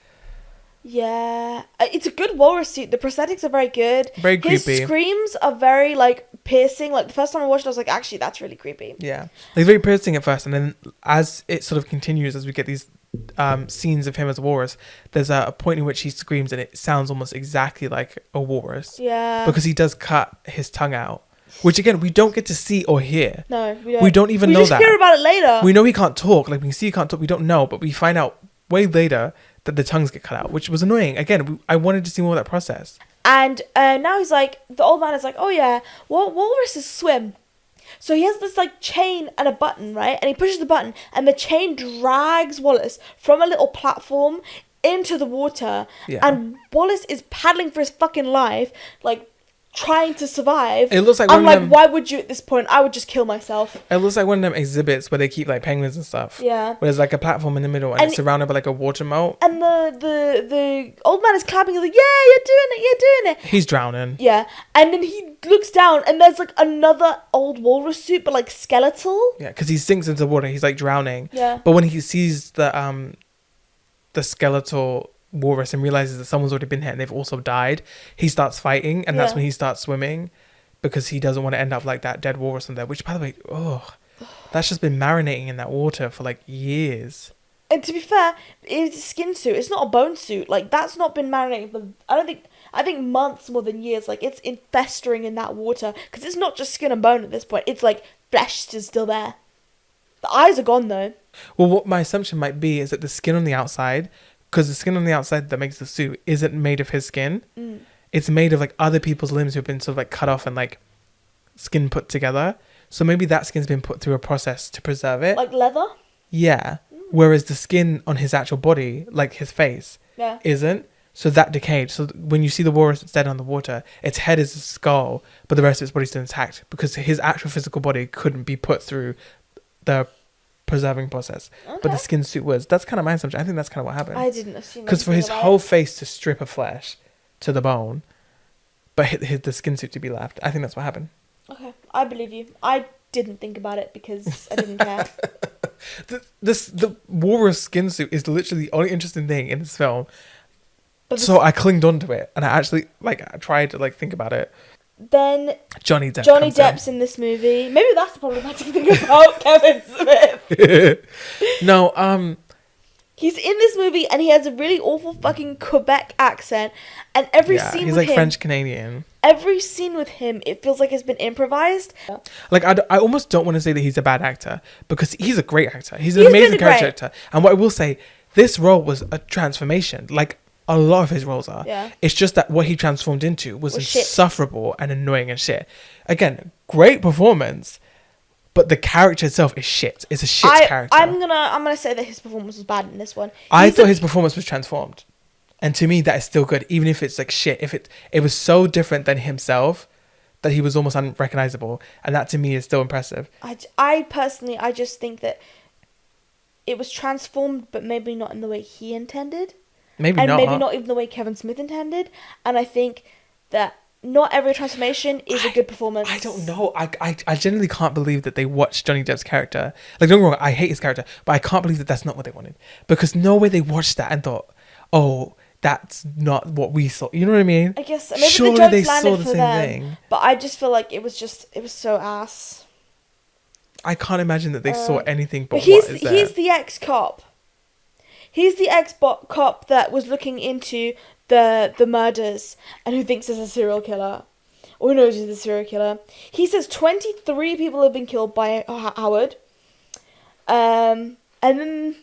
Yeah, it's a good walrus suit. The prosthetics are very good. Very creepy. His screams are very piercing. The first time I watched it, I was like, actually, that's really creepy. Yeah, it's very piercing at first, and then as it sort of continues, as we get these scenes of him as a walrus, there's a point in which he screams, and it sounds almost exactly like a walrus. Yeah, because he does cut his tongue out, which again we don't get to see or hear. No, we don't even know that. We just hear about it later. We know he can't talk. We can see he can't talk. We don't know, but we find out way later that the tongues get cut out, which was annoying. Again, I wanted to see more of that process. And now he's like, the old man is like, oh yeah, walruses swim. So he has this like chain and a button, right? And he pushes the button and the chain drags Wallace from a little platform into the water. Yeah. And Wallace is paddling for his fucking life, like trying to survive. It looks like I'm like, why would you at this point? I would just kill myself. It looks like one of them exhibits where they keep like penguins and stuff. Yeah. Where there's like a platform in the middle and it's surrounded by like a water moat. And the old man is clapping. He's like, yeah, you're doing it. He's drowning. Yeah. And then he looks down and there's like another old walrus suit, but like skeletal. Yeah, because he sinks into the water. He's like drowning. Yeah. But when he sees the skeletal walrus and realizes that someone's already been hit and they've also died, he starts fighting, and that's when he starts swimming, because he doesn't want to end up like that dead walrus in there, which, by the way, that's just been marinating in that water for like years. And to be fair, it's a skin suit. It's not a bone suit. Like, that's not been marinating. I think months more than years. Like, it's festering in that water, because it's not just skin and bone at this point. It's like flesh is still there. The eyes are gone though. Well, what my assumption might be is that the skin on the outside, because the skin on the outside that makes the suit isn't made of his skin. It's made of like other people's limbs who've been sort of like cut off and like skin put together. So maybe that skin's been put through a process to preserve it. Like leather? Yeah. Whereas the skin on his actual body, like his face, isn't. So that decayed. So when you see the walrus that's dead on the water, its head is a skull, but the rest of its body's still intact, because his actual physical body couldn't be put through the preserving process. But the skin suit was. That's kind of my assumption. I think that's kind of what happened. I didn't assume. Because for his whole face to strip of flesh to the bone, but the skin suit to be left, I think that's what happened. Okay, I believe you. I didn't think about it because I didn't care. The walrus skin suit is literally the only interesting thing in this film. So I clinged onto it, and I actually I tried to think about it. Then Johnny Depp's in this movie. Maybe that's the problematic thing about Kevin Smith. No, he's in this movie and he has a really awful fucking Quebec accent, and every scene he's with like him, French Canadian. Every scene with him, it feels like it's been improvised. Like I almost don't want to say that he's a bad actor, because he's a great actor. He's an amazing character actor. And what I will say, this role was a transformation. Like a lot of his roles are. Yeah. It's just that what he transformed into was insufferable and annoying and shit. Again, great performance, but the character itself is shit. It's a shit character. I'm gonna say that his performance was bad in this one. I thought his performance was transformed, and to me that is still good, even if it's like shit. If it was so different than himself that he was almost unrecognizable, and that to me is still impressive. I personally just think that it was transformed, but maybe not in the way he intended. Maybe not even the way Kevin Smith intended. And I think that not every transformation is a good performance. I don't know. I genuinely can't believe that they watched Johnny Depp's character. Like, don't get me wrong, I hate his character, but I can't believe that that's not what they wanted. Because no way they watched that and thought, oh, that's not what we saw. You know what I mean? I guess maybe surely the jokes they landed saw the for same them, thing. But I just feel like it was so ass. I can't imagine that they saw anything but he's the ex-cop. He's the ex-cop that was looking into the murders and who thinks there's a serial killer. Or who knows he's the serial killer. He says 23 people have been killed by Howard. And then...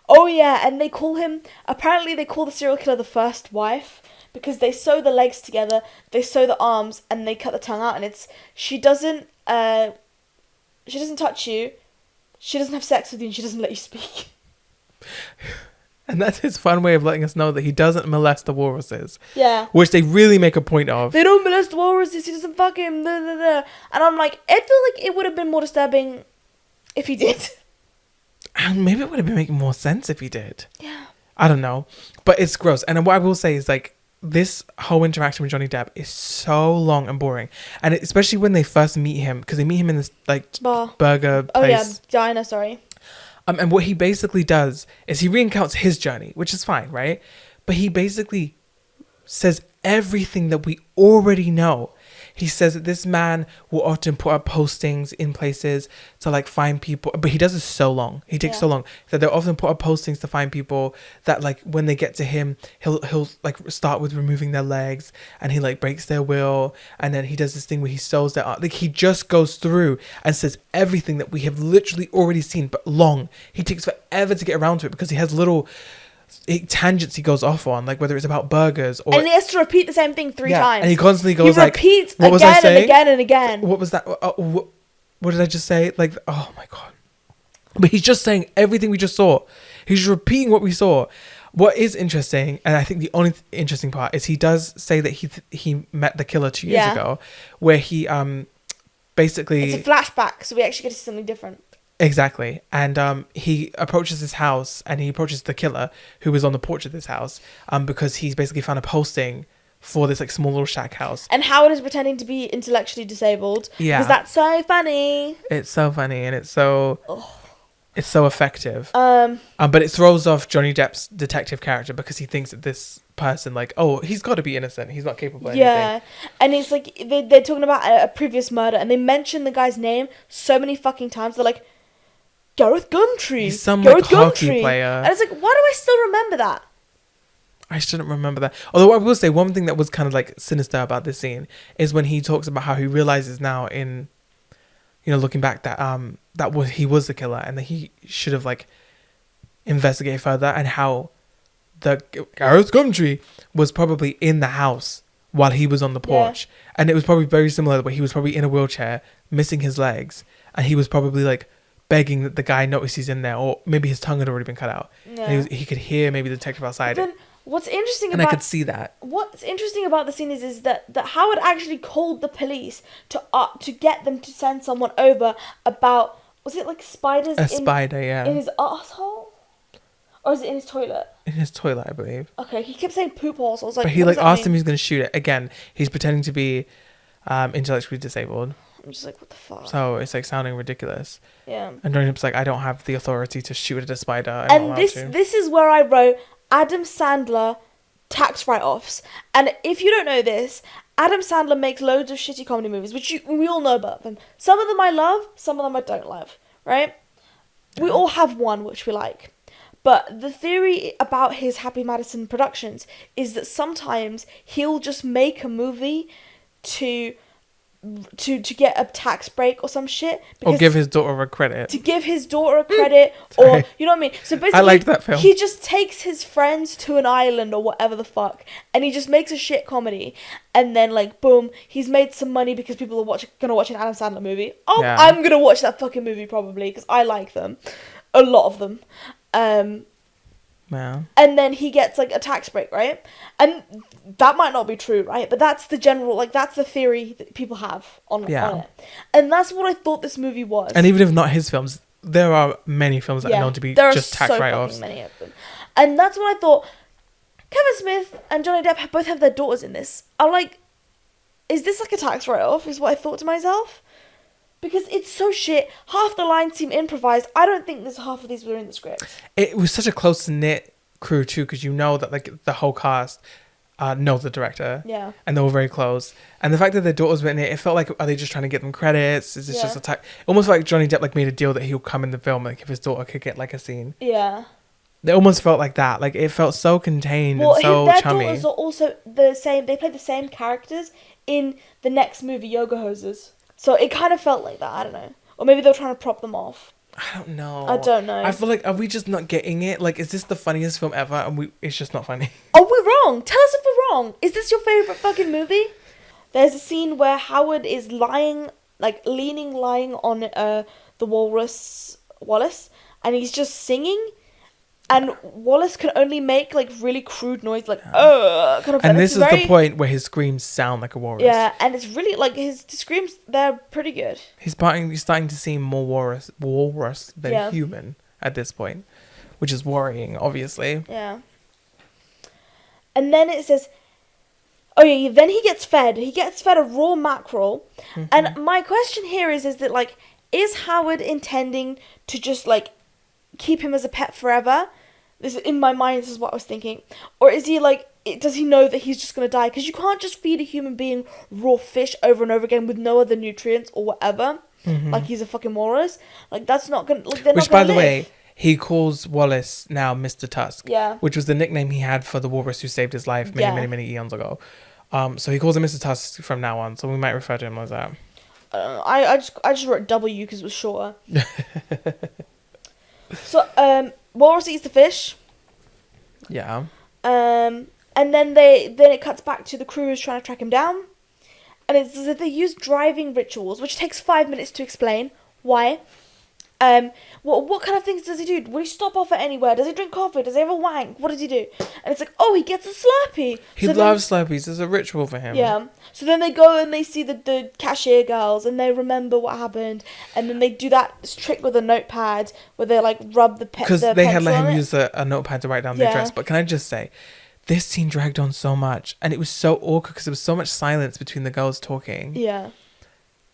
Oh yeah, and they call him... Apparently they call the serial killer the first wife, because they sew the legs together, they sew the arms, and they cut the tongue out, and it's... She doesn't touch you, she doesn't have sex with you, and she doesn't let you speak. And that's his fun way of letting us know that he doesn't molest the walruses. Yeah. Which they really make a point of. They don't molest the walruses, he doesn't fuck him, blah, blah, blah. And I'm like, I feel like it would have been more disturbing if he did. And maybe it would have been making more sense if he did. Yeah. I don't know. But it's gross. And what I will say is, like, this whole interaction with Johnny Depp is so long and boring. And especially when they first meet him, because they meet him in this, like, burger place. Oh, yeah, diner, sorry. And what he basically does is he recounts his journey, which is fine, right? But he basically says everything that we already know. He says that this man will often put up postings in places to like find people, but he does this so long. He takes so long that they'll often put up postings to find people that like when they get to him, he'll like start with removing their legs, and he like breaks their will, and then he does this thing where he sews their art. Like he just goes through and says everything that we have literally already seen, but long. He takes forever to get around to it because he has little tangents he goes off on, like whether it's about burgers or... And he has to repeat the same thing three times. And he constantly goes like... He repeats again and again and again. What was that? what did I just say? Like, oh my God. But he's just saying everything we just saw. He's just repeating what we saw. What is interesting, and I think the only interesting part, is he does say that he met the killer 2 years ago, where he basically... It's a flashback, so we actually get to see something different. Exactly. And he approaches this house, and he approaches the killer who was on the porch of this house, because he's basically found a posting for this like small little shack house. And Howard is pretending to be intellectually disabled. Yeah. Because that's so funny. It's so funny, and it's so... Oh. It's so effective. But it throws off Johnny Depp's detective character because he thinks that this person, like, oh, he's got to be innocent. He's not capable of anything. And it's like they're talking about a previous murder, and they mention the guy's name so many fucking times. They're like, Gareth Gumtree. He's some like hockey player. And it's like, why do I still remember that? I shouldn't remember that. Although I will say one thing that was kind of like sinister about this scene is when he talks about how he realizes now in, looking back that he was the killer and that he should have like investigated further, and how the Gareth Gumtree was probably in the house while he was on the porch, and it was probably very similar where he was probably in a wheelchair missing his legs, and he was probably like begging that the guy notice he's in there, or maybe his tongue had already been cut out, and he could hear maybe the detective outside. Then what's interesting and I could see that. What's interesting about the scene is that Howard actually called the police to get them to send someone over about, was it like spiders? In his asshole, or is it in his toilet? In his toilet, I believe. Okay, he kept saying poop hole, so I was like, but he like asked him he's going to shoot it again. He's pretending to be intellectually disabled. I'm just like, what the fuck? So it's like sounding ridiculous. Yeah. And Johnny Depp's like, I don't have the authority to shoot at a spider. And this is where I wrote Adam Sandler tax write-offs. And if you don't know this, Adam Sandler makes loads of shitty comedy movies, which we all know about them. Some of them I love, some of them I don't love, right? We all have one which we like. But the theory about his Happy Madison Productions is that sometimes he'll just make a movie to get a tax break or some shit. Or give his daughter a credit. To give his daughter a credit. Or, you know what I mean? So basically, I liked that film. He just takes his friends to an island or whatever the fuck, and he just makes a shit comedy. And then, like, boom, he's made some money because people are gonna watch an Adam Sandler movie. Oh, yeah. I'm gonna watch that fucking movie probably, because I like them. A lot of them. Yeah. And then he gets like a tax break, right? And that might not be true, right? But that's the general, like, that's the theory that people have on it. And that's what I thought this movie was. And even if not his films, there are many films that are known to be just tax write-offs. Many of them. And that's what I thought. Kevin Smith and Johnny Depp both have their daughters in this. I'm like, is this like a tax write-off? Is what I thought to myself. Because it's so shit. Half the lines seem improvised. I don't think there's half of these were in the script. It was such a close-knit crew too, because you know that like the whole cast know the director. Yeah. And they were very close. And the fact that their daughters were in it felt like, are they just trying to get them credits? Is this just a type? Almost like Johnny Depp like made a deal that he'll come in the film, like if his daughter could get like a scene. Yeah. It almost felt like that. Like it felt so contained and so their chummy. Daughters are also the same. They play the same characters in the next movie, Yoga Hosers. So it kind of felt like that. I don't know. Or maybe they were trying to prop them off. I don't know. I feel like, are we just not getting it? Like, is this the funniest film ever? And it's just not funny. Are we wrong? Tell us if we're wrong. Is this your favourite fucking movie? There's a scene where Howard is lying on the walrus, Wallace, and he's just singing. And Wallace can only make like really crude noise, like kind of. And this is the point where his screams sound like a walrus. Yeah, and it's really like his screams. They're pretty good. He's starting to seem more walrus than human at this point, which is worrying, obviously. Yeah. And then it says, oh yeah, then he gets fed. He gets fed a raw mackerel, and my question here is that like, is Howard intending to just like keep him as a pet forever? This in my mind, this is what I was thinking. Or is he like, does he know that he's just gonna die? Because you can't just feed a human being raw fish over and over again with no other nutrients or whatever. Like he's a fucking walrus. Like that's not gonna. Like, they're Which, not gonna by the live. way, he calls Wallace now Mr. Tusk. Yeah. Which was the nickname he had for the walrus who saved his life many eons ago. So he calls him Mr. Tusk from now on. So we might refer to him as that. I just wrote W because it was shorter. So Walrus eats the fish. Yeah. And then it cuts back to the crew who's trying to track him down. And it's as if they use driving rituals, which takes 5 minutes to explain. Why? What kind of things does he do? Will he stop off at anywhere? Does he drink coffee? Does he have a wank? What does he do? And it's like, oh, he gets a Slurpee. He loves Slurpees. There's a ritual for him. Yeah. So then they go and they see the cashier girls and they remember what happened. And then they do that trick with a notepad where they like rub the pencil. Because they had let him use a notepad to write down the address. But can I just say, this scene dragged on so much. And it was so awkward because there was so much silence between the girls talking. Yeah.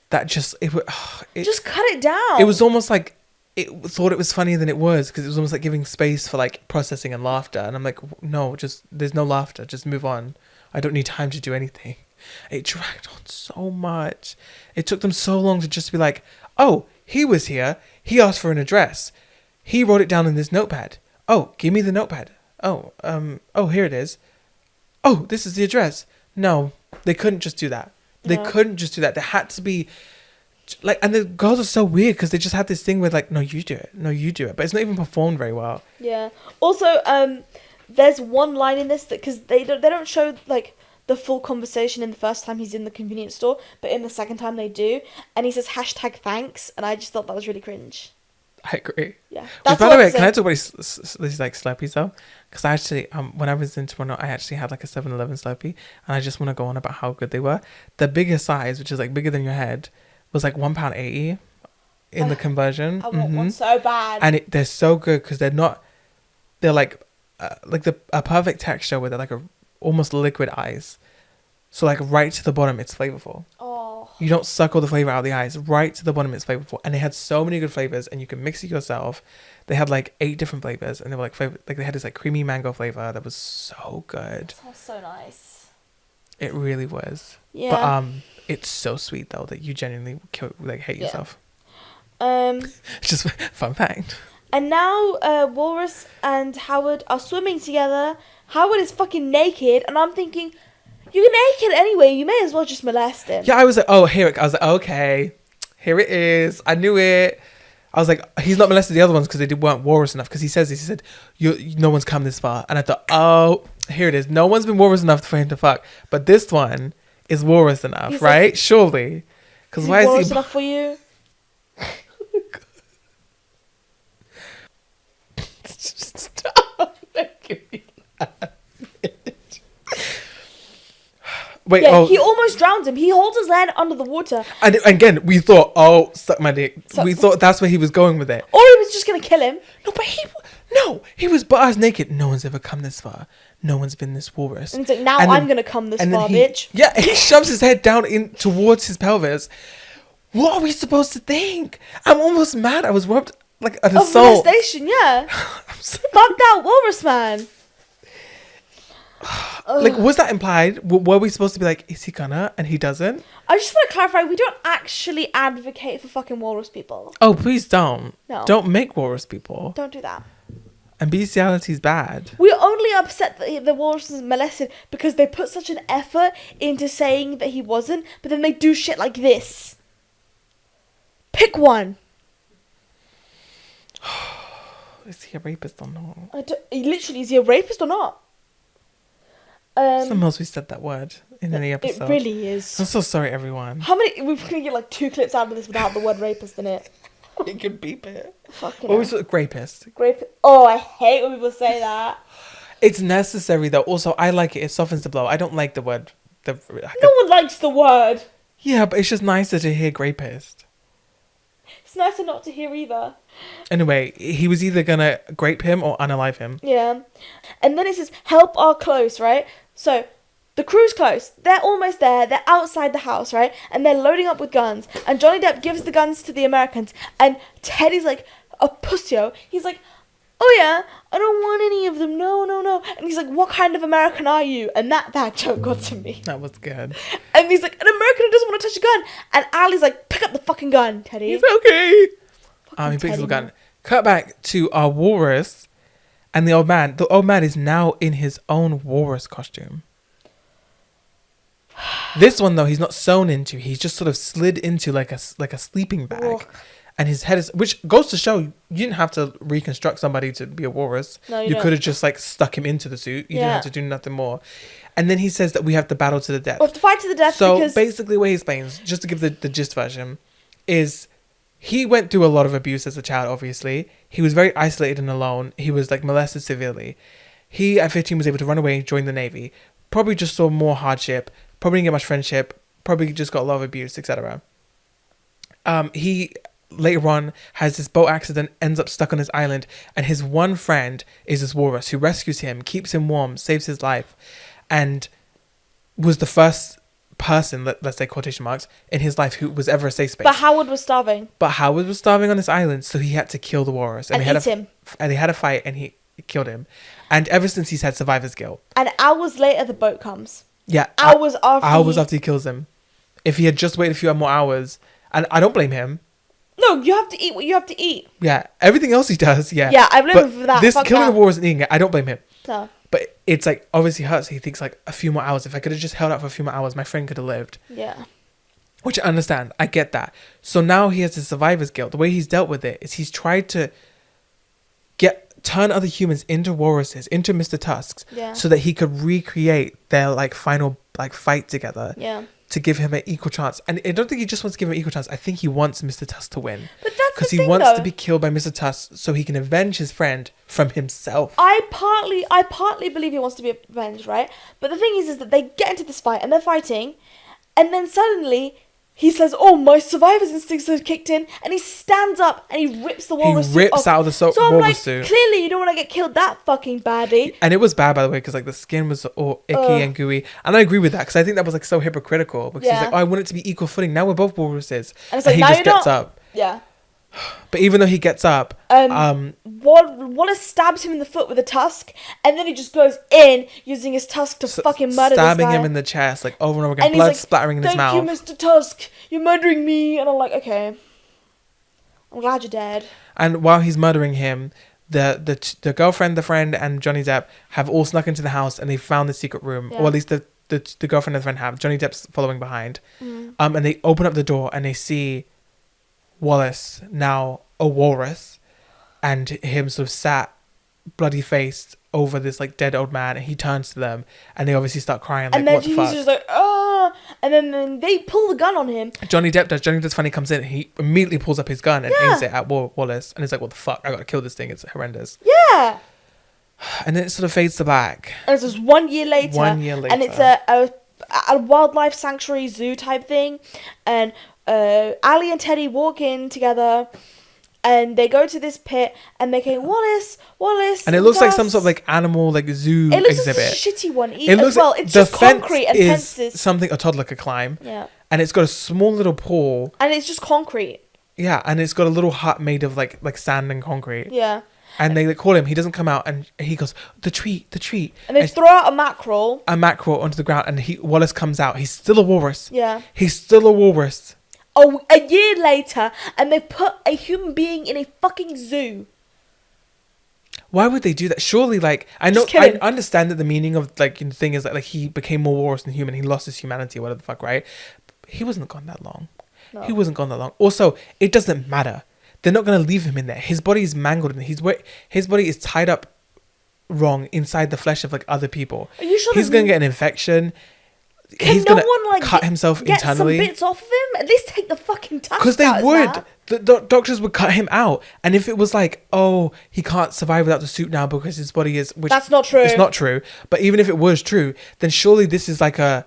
That just... just cut it down. It was almost like... It thought it was funnier than it was because it was almost like giving space for like processing and laughter, and I'm like, no, just there's no laughter, just move on. I don't need time to do anything. It dragged on so much. It took them so long to just be like, oh, he was here, he asked for an address, he wrote it down in this notepad. Oh, give me the notepad. Oh, here it is. Oh, this is the address. No, they couldn't just do that. They couldn't just do that. There had to be like, and the girls are so weird because they just had this thing with like, no, you do it, no, you do it, but it's not even performed very well. Yeah. Also, there's one line in this that because they don't show like the full conversation in the first time he's in the convenience store, but in the second time they do, and he says #thanks, and I just thought that was really cringe. I agree. Yeah. Which, by the way, can I talk about these like Slurpees though? Because I actually, when I was in Toronto, I actually had like a 7-Eleven Slurpee, and I just want to go on about how good they were. The bigger size, which is like bigger than your head, was like £1.80 in the conversion. I want one so bad. And they're so good because they're like a perfect texture with like a almost liquid ice. So like right to the bottom, it's flavorful. Oh. You don't suck all the flavor out of the ice. Right to the bottom, it's flavorful. And they had so many good flavors, and you can mix it yourself. They had like 8 different flavors, and they were like they had this like creamy mango flavor that was so good. That sounds so nice. It really was. Yeah. But it's so sweet though that you genuinely hate yourself. Just fun fact. And now Walrus and Howard are swimming together. Howard is fucking naked, and I'm thinking, you're naked anyway. You may as well just molest him. Yeah, I was like, oh, I was like, okay, here it is. I knew it. I was like, he's not molested the other ones because they weren't walrus enough. Because he says this. He said, no one's come this far. And I thought, oh, here it is. No one's been walrus enough for him to fuck. But this one is walrus enough, he's right? Like, surely. Because why is he walrus enough for you? Stop making me laugh. Wait, yeah, he almost drowns him. He holds his hand under the water. And again, we thought, oh, suck my dick. We thought that's where he was going with it. Or he was just going to kill him. No, but he was butt-ass naked. No one's ever come this far. No one's been this walrus. And he's like, now I'm going to come this far, bitch. Yeah, he shoves his head down in towards his pelvis. What are we supposed to think? I'm almost mad. I was robbed like an assault. Molestation, yeah. So fuck that walrus man. Like, was that implied? Were we supposed to be like, is he gonna? And he doesn't? I just want to clarify, we don't actually advocate for fucking walrus people. Oh, please don't. No. Don't make walrus people. Don't do that. And bestiality is bad. We're only upset that the walrus was molested because they put such an effort into saying that he wasn't, but then they do shit like this. Pick one. Is he a rapist or not? Literally, is he a rapist or not? Somehow we said that word in any episode. It really is. I'm so sorry, everyone. How many? We're gonna get like 2 clips out of this without the word rapist in it. You can beep it. Fucking. What was it? Rapist. Oh, I hate when people say that. It's necessary though. Also, I like it. It softens the blow. I don't like the word. No one likes the word. Yeah, but it's just nicer to hear rapist. It's nicer not to hear either. Anyway, he was either gonna grape him or unalive him. Yeah. And then it says, help are close, right? So, the crew's close. They're almost there. They're outside the house, right? And they're loading up with guns. And Johnny Depp gives the guns to the Americans. And Teddy's like a pussyo. He's like, oh yeah, I don't want any of them. No, no, no. And he's like, what kind of American are you? And that joke got to me. That was good. And he's like, an American who doesn't want to touch a gun. And Ali's like, pick up the fucking gun, Teddy. He's okay. He picks Teddy, up the gun. Cut back to our walrus and the old man. The old man is now in his own walrus costume. This one though, he's not sewn into. He's just sort of slid into like a sleeping bag. Ugh. and his head is, which goes to show you didn't have to reconstruct somebody to be a walrus. No, you could have just like stuck him into the suit. You didn't have to do nothing more. And then he says that we have to battle to the death. We have to fight to the death. So because basically what he explains, just to give the gist version, is he went through a lot of abuse as a child, obviously. He was very isolated and alone. He was like molested severely. He at 15 was able to run away, join the Navy. Probably just saw more hardship. Probably didn't get much friendship. Probably just got a lot of abuse, etc. He later on has this boat accident, ends up stuck on his island, and his one friend is this walrus who rescues him, keeps him warm, saves his life, and was the first person, let's say quotation marks, in his life who was ever a safe space. But Howard was starving. on this island, so he had to kill the walrus. And eat him. And they had a fight, and he killed him. And ever since, he's had survivor's guilt. And hours later, the boat comes. Yeah. Hours after he kills him. If he had just waited a few more hours, and I don't blame him. No, you have to eat what you have to eat. Yeah. Everything else he does, yeah. Yeah, I blame him for that. This Fuck killing that. the walrus and eating it, I don't blame him. No. But it's like, obviously hurts. He thinks like a few more hours. If I could have just held out for a few more hours, my friend could have lived. Yeah. Which I understand. I get that. So now he has the survivor's guilt. The way he's dealt with it is he's tried to turn other humans into walruses, into Mr. Tusks, so that he could recreate their like final like fight together. Yeah. To give him an equal chance. And I don't think he just wants to give him an equal chance. I think he wants Mr. Tusk to win. But that's because he wants to be killed by Mr. Tusk so he can avenge his friend from himself. I partly believe he wants to be avenged, right? But the thing is that they get into this fight and they're fighting, and then suddenly he says, "Oh, my survivor's instincts have kicked in," and he stands up and he rips the walrus suit off. He rips out the so I'm walrus like, suit. Clearly, you don't want to get killed that fucking badly. And it was bad, by the way, because like the skin was all icky and gooey. And I agree with that because I think that was like so hypocritical. Because he's like, "Oh, I want it to be equal footing. Now we're both walruses." And it's like, he now just you're gets not. up. Yeah. But even though he gets up, Wallace stabs him in the foot with a tusk, and then he just goes in using his tusk to fucking murder this guy. Stabbing him in the chest, like over and over again, and blood like, splattering in his mouth. "Thank you, Mr. Tusk. You're murdering me." And I'm like, okay, I'm glad you're dead. And while he's murdering him, the girlfriend, the friend, and Johnny Depp have all snuck into the house, and they found the secret room, or at least the girlfriend and the friend have. Johnny Depp's following behind, and they open up the door and they see Wallace, now a walrus, and him sort of sat bloody faced over this like dead old man, and he turns to them and they obviously start crying like, and then what the he's fuck? just like, "Oh," and then they pull the gun on him. Johnny Depp's funny comes in, he immediately pulls up his gun and aims it at Wallace, and he's like, "What the fuck, I gotta kill this thing, it's horrendous." Yeah. And then it sort of fades to black. And it's just 1 year later. And it's a wildlife sanctuary zoo type thing, and Ali and Teddy walk in together, and they go to this pit, and they go, Wallace, and it looks like some sort of like animal like zoo it looks exhibit. Like a shitty one. It looks well. like It's the just concrete and fence fences. is something a toddler could climb. Yeah. And it's got a small little pool. And it's just concrete. Yeah, and it's got a little hut made of like sand and concrete. Yeah. And they call him. He doesn't come out, and he goes, the treat. And they throw out a mackerel onto the ground, and Wallace comes out. He's still a walrus. Yeah. He's still a walrus. Oh, a year later, and they put a human being in a fucking zoo. Why would they do that? Surely, like, I understand that the meaning of like the thing is that like he became more walrus than human. He lost his humanity, or whatever the fuck, right? He wasn't gone that long. No. He wasn't gone that long. Also, it doesn't matter. They're not gonna leave him in there. His body is mangled, and his body is tied up wrong inside the flesh of like other people. Are you sure he's gonna get an infection? He's gonna cut himself internally. Get some bits off of him. At least take the fucking tusk out. Because they would. The doctors would cut him out, and if it was like, oh, he can't survive without the suit now because his body is, which that's not true. It's not true. But even if it was true, then surely this is like a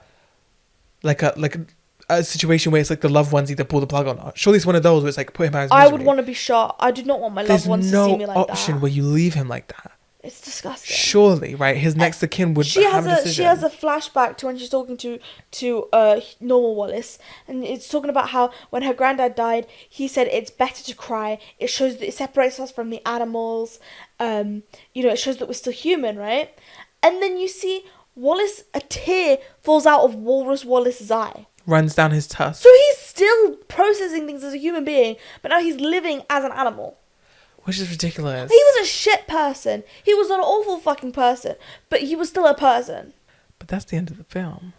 situation where it's like the loved ones either pull the plug or not. Surely it's one of those where it's like put him out of his misery. I would want to be shot. I do not want my loved ones to see me like that. There's no option where you leave him like that. It's disgusting. Surely, right? His next of kin would have a decision. She has a flashback to when she's talking to normal Wallace, and it's talking about how when her granddad died, he said it's better to cry. It shows that it separates us from the animals. It shows that we're still human, right? And then you see Wallace, a tear falls out of Walrus Wallace's eye. Runs down his tusk. So he's still processing things as a human being, but now he's living as an animal. Which is ridiculous. He was a shit person. He was an awful fucking person, but he was still a person. But that's the end of the film.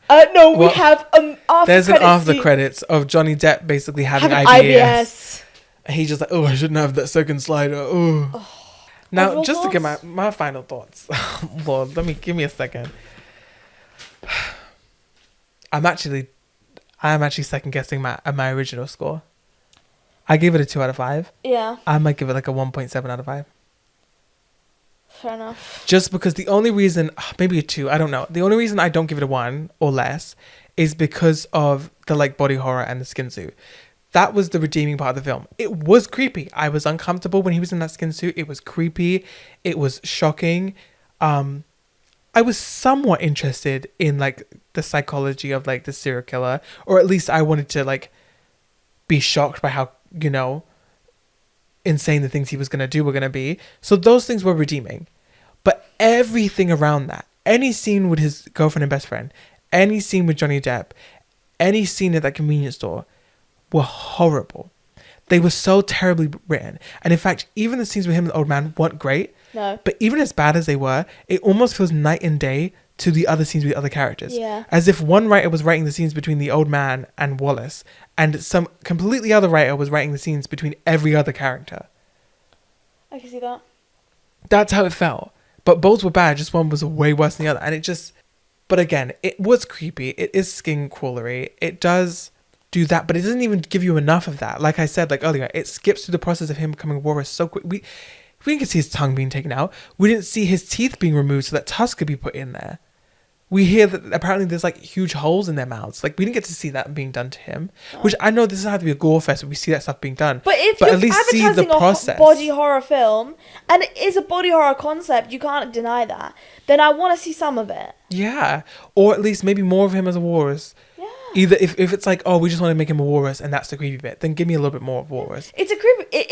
No, we have after there's credits. There's an after credits of Johnny Depp basically having IBS. And he's just like, oh, I shouldn't have that second slider. Oh. Now, Overall just to get thoughts? my final thoughts. Lord, give me a second. I am actually second guessing my original score. I gave it a 2 out of 5. Yeah. I might give it like a 1.7 out of 5. Fair enough. Just because the only reason, maybe a 2, I don't know. The only reason I don't give it a 1 or less is because of the like body horror and the skin suit. That was the redeeming part of the film. It was creepy. I was uncomfortable when he was in that skin suit. It was creepy. It was shocking. I was somewhat interested in like the psychology of like the serial killer, or at least I wanted to like be shocked by how, you know, insane the things he was going to do were going to be. So those things were redeeming. But everything around that, any scene with his girlfriend and best friend, any scene with Johnny Depp, any scene at that convenience store, were horrible. They were so terribly written. And in fact, even the scenes with him and the old man weren't great. No. But even as bad as they were, it almost feels night and day to the other scenes with the other characters. Yeah. As if one writer was writing the scenes between the old man and Wallace, and some completely other writer was writing the scenes between every other character. I can see that. That's how it felt. But both were bad, just one was way worse than the other. And it just... But again, it was creepy. It is skin crawlery. It does do that, but it doesn't even give you enough of that. Like I said, like earlier, it skips through the process of him becoming a walrus so quick. We didn't see his tongue being taken out. We didn't see his teeth being removed so that Tusk could be put in there. We hear that apparently there's like huge holes in their mouths. Like we didn't get to see that being done to him. Which I know this doesn't have to be a gore fest, but we see that stuff being done. But if you're at least see the advertising process. a body horror film, and it is a body horror concept, you can't deny that, then I want to see some of it. Yeah. Or at least maybe more of him as a walrus. Yeah. Either if it's like, oh, we just want to make him a walrus and that's the creepy bit, then give me a little bit more of walrus. It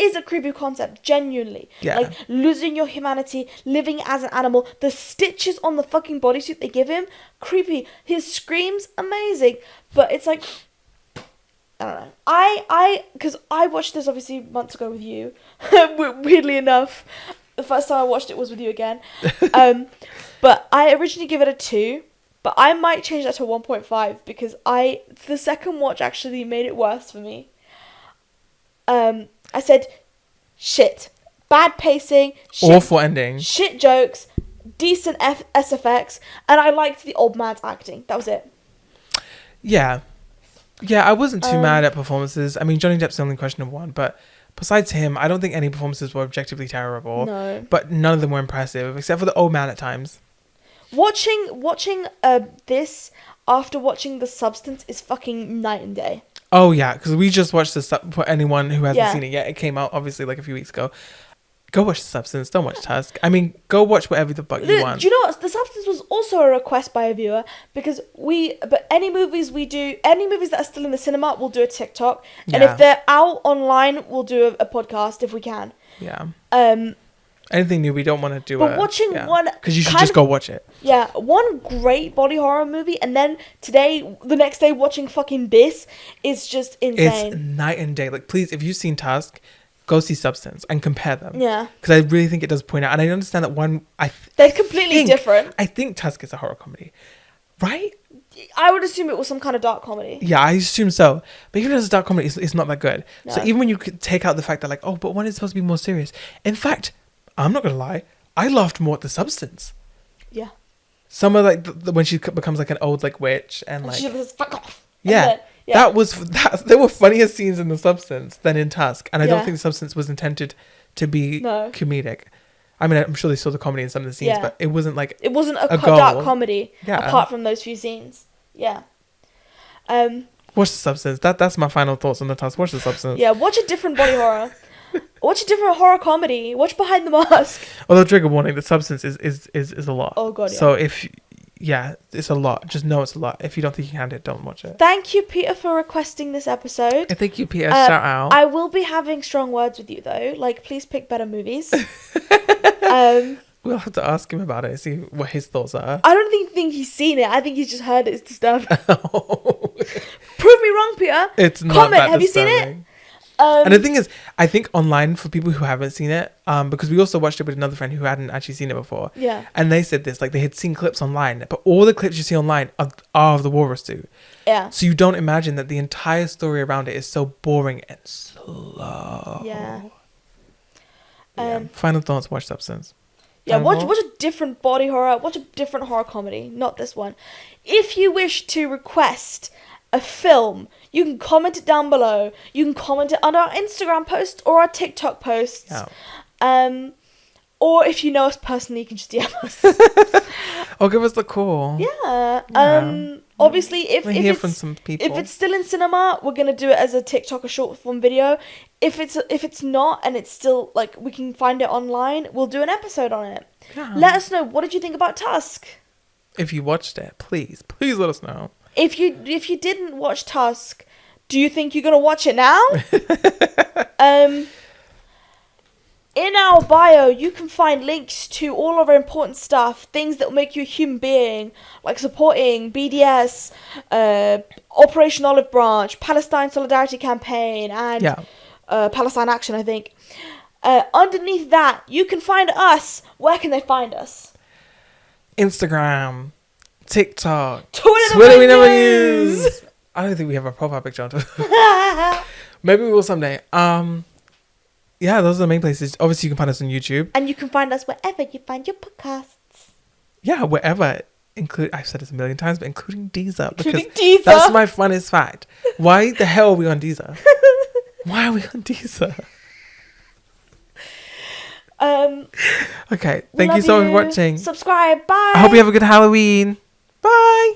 is a creepy concept, genuinely. Yeah. Like losing your humanity, living as an animal, the stitches on the fucking bodysuit they give him, creepy. His screams, amazing. But it's like, I don't know. Because I watched this obviously months ago with you. Weirdly enough, the first time I watched it was with you again. But I originally gave it a 2. But I might change that to 1.5 because the second watch actually made it worse for me. I said, shit, bad pacing, shit, awful ending, shit jokes, decent SFX, and I liked the old man's acting. That was it. Yeah, I wasn't too mad at performances. I mean, Johnny Depp's the only questionable one, but besides him, I don't think any performances were objectively terrible. No. But none of them were impressive, except for the old man at times. Watching this after watching The Substance is fucking night and day. Oh yeah, because we just watched this for anyone who hasn't Yeah. seen it yet. It came out obviously like a few weeks ago. Go watch The Substance. Don't watch Tusk. I mean, go watch whatever the fuck you want. Do you know what? The Substance was also a request by a viewer because any movies that are still in the cinema, we'll do a TikTok, and Yeah. if they're out online, we'll do a podcast if we can. Yeah. Anything new, we don't want to do. But watching one, because you should just go watch it. Yeah, one great body horror movie, and then the next day, watching fucking this is just insane. It's night and day. Like, please, if you've seen Tusk, go see Substance and compare them. Yeah, because I really think it does point out, and I understand that one. They're completely different. I think Tusk is a horror comedy, right? I would assume it was some kind of dark comedy. Yeah, I assume so. But even as a dark comedy, it's not that good. No. So even when you could take out the fact that like, oh, but one is supposed to be more serious. In fact, I'm not gonna lie, I laughed more at The Substance. Yeah. Some of like when she becomes like an old like witch and like she just fuck off. yeah, that was there were funnier scenes in The Substance than in Tusk, and I don't think The Substance was intended to be comedic. I mean, I'm sure they saw the comedy in some of the scenes, but it wasn't like a goal. dark comedy. Yeah. Apart from those few scenes. Yeah. Watch The Substance. That's my final thoughts on the Tusk. Watch The Substance. Yeah, watch a different body horror. Watch a different horror comedy. Watch Behind the Mask. Although, trigger warning, The Substance is a lot. Oh god, yeah. So it's a lot. Just know it's a lot. If you don't think you can handle it, don't watch it. Thank you, Peter, for requesting this episode. Thank you, Peter. Shout out. I will be having strong words with you though. Like, please pick better movies. We'll have to ask him about it and see what his thoughts are. I don't think he's seen it. I think he's just heard it's disturbing. Prove me wrong, Peter. It's not Comment. that Have disturbing. you seen it? And the thing is, I think online for people who haven't seen it, because we also watched it with another friend who hadn't actually seen it before. Yeah. And they said this, like they had seen clips online, but all the clips you see online are of the walrus suit. Yeah. So you don't imagine that the entire story around it is so boring and slow. Yeah. Final thoughts, watch Substance. Yeah, watch a different body horror. Watch a different horror comedy, not this one. If you wish to request a film, you can comment it down below. You can comment it under our Instagram post or our TikTok posts. Yeah. Or if you know us personally, you can just DM us. Or give us the call. Yeah. Obviously, if hear it's from some people. If it's still in cinema, we're gonna do it as a TikTok or short form video. If it's not and it's still like we can find it online, we'll do an episode on it. Yeah. Let us know, what did you think about Tusk? If you watched it, please let us know. If you didn't watch Tusk, do you think you're gonna watch it now? In our bio, you can find links to all of our important stuff, things that will make you a human being, like supporting BDS, Operation Olive Branch, Palestine Solidarity Campaign, and Palestine Action, I think. Underneath that, you can find us. Where can they find us? Instagram, TikTok, Twitter we never use. I don't think we have a profile picture on Twitter. Maybe we will someday. Yeah, those are the main places. Obviously, you can find us on YouTube. And you can find us wherever you find your podcasts. Yeah, wherever. I've said this a million times, but including Deezer. Including Deezer. That's my funnest fact. Why the hell are we on Deezer? Why are we on Deezer? Okay, thank you so much for watching. Subscribe. Bye. I hope you have a good Halloween. Bye.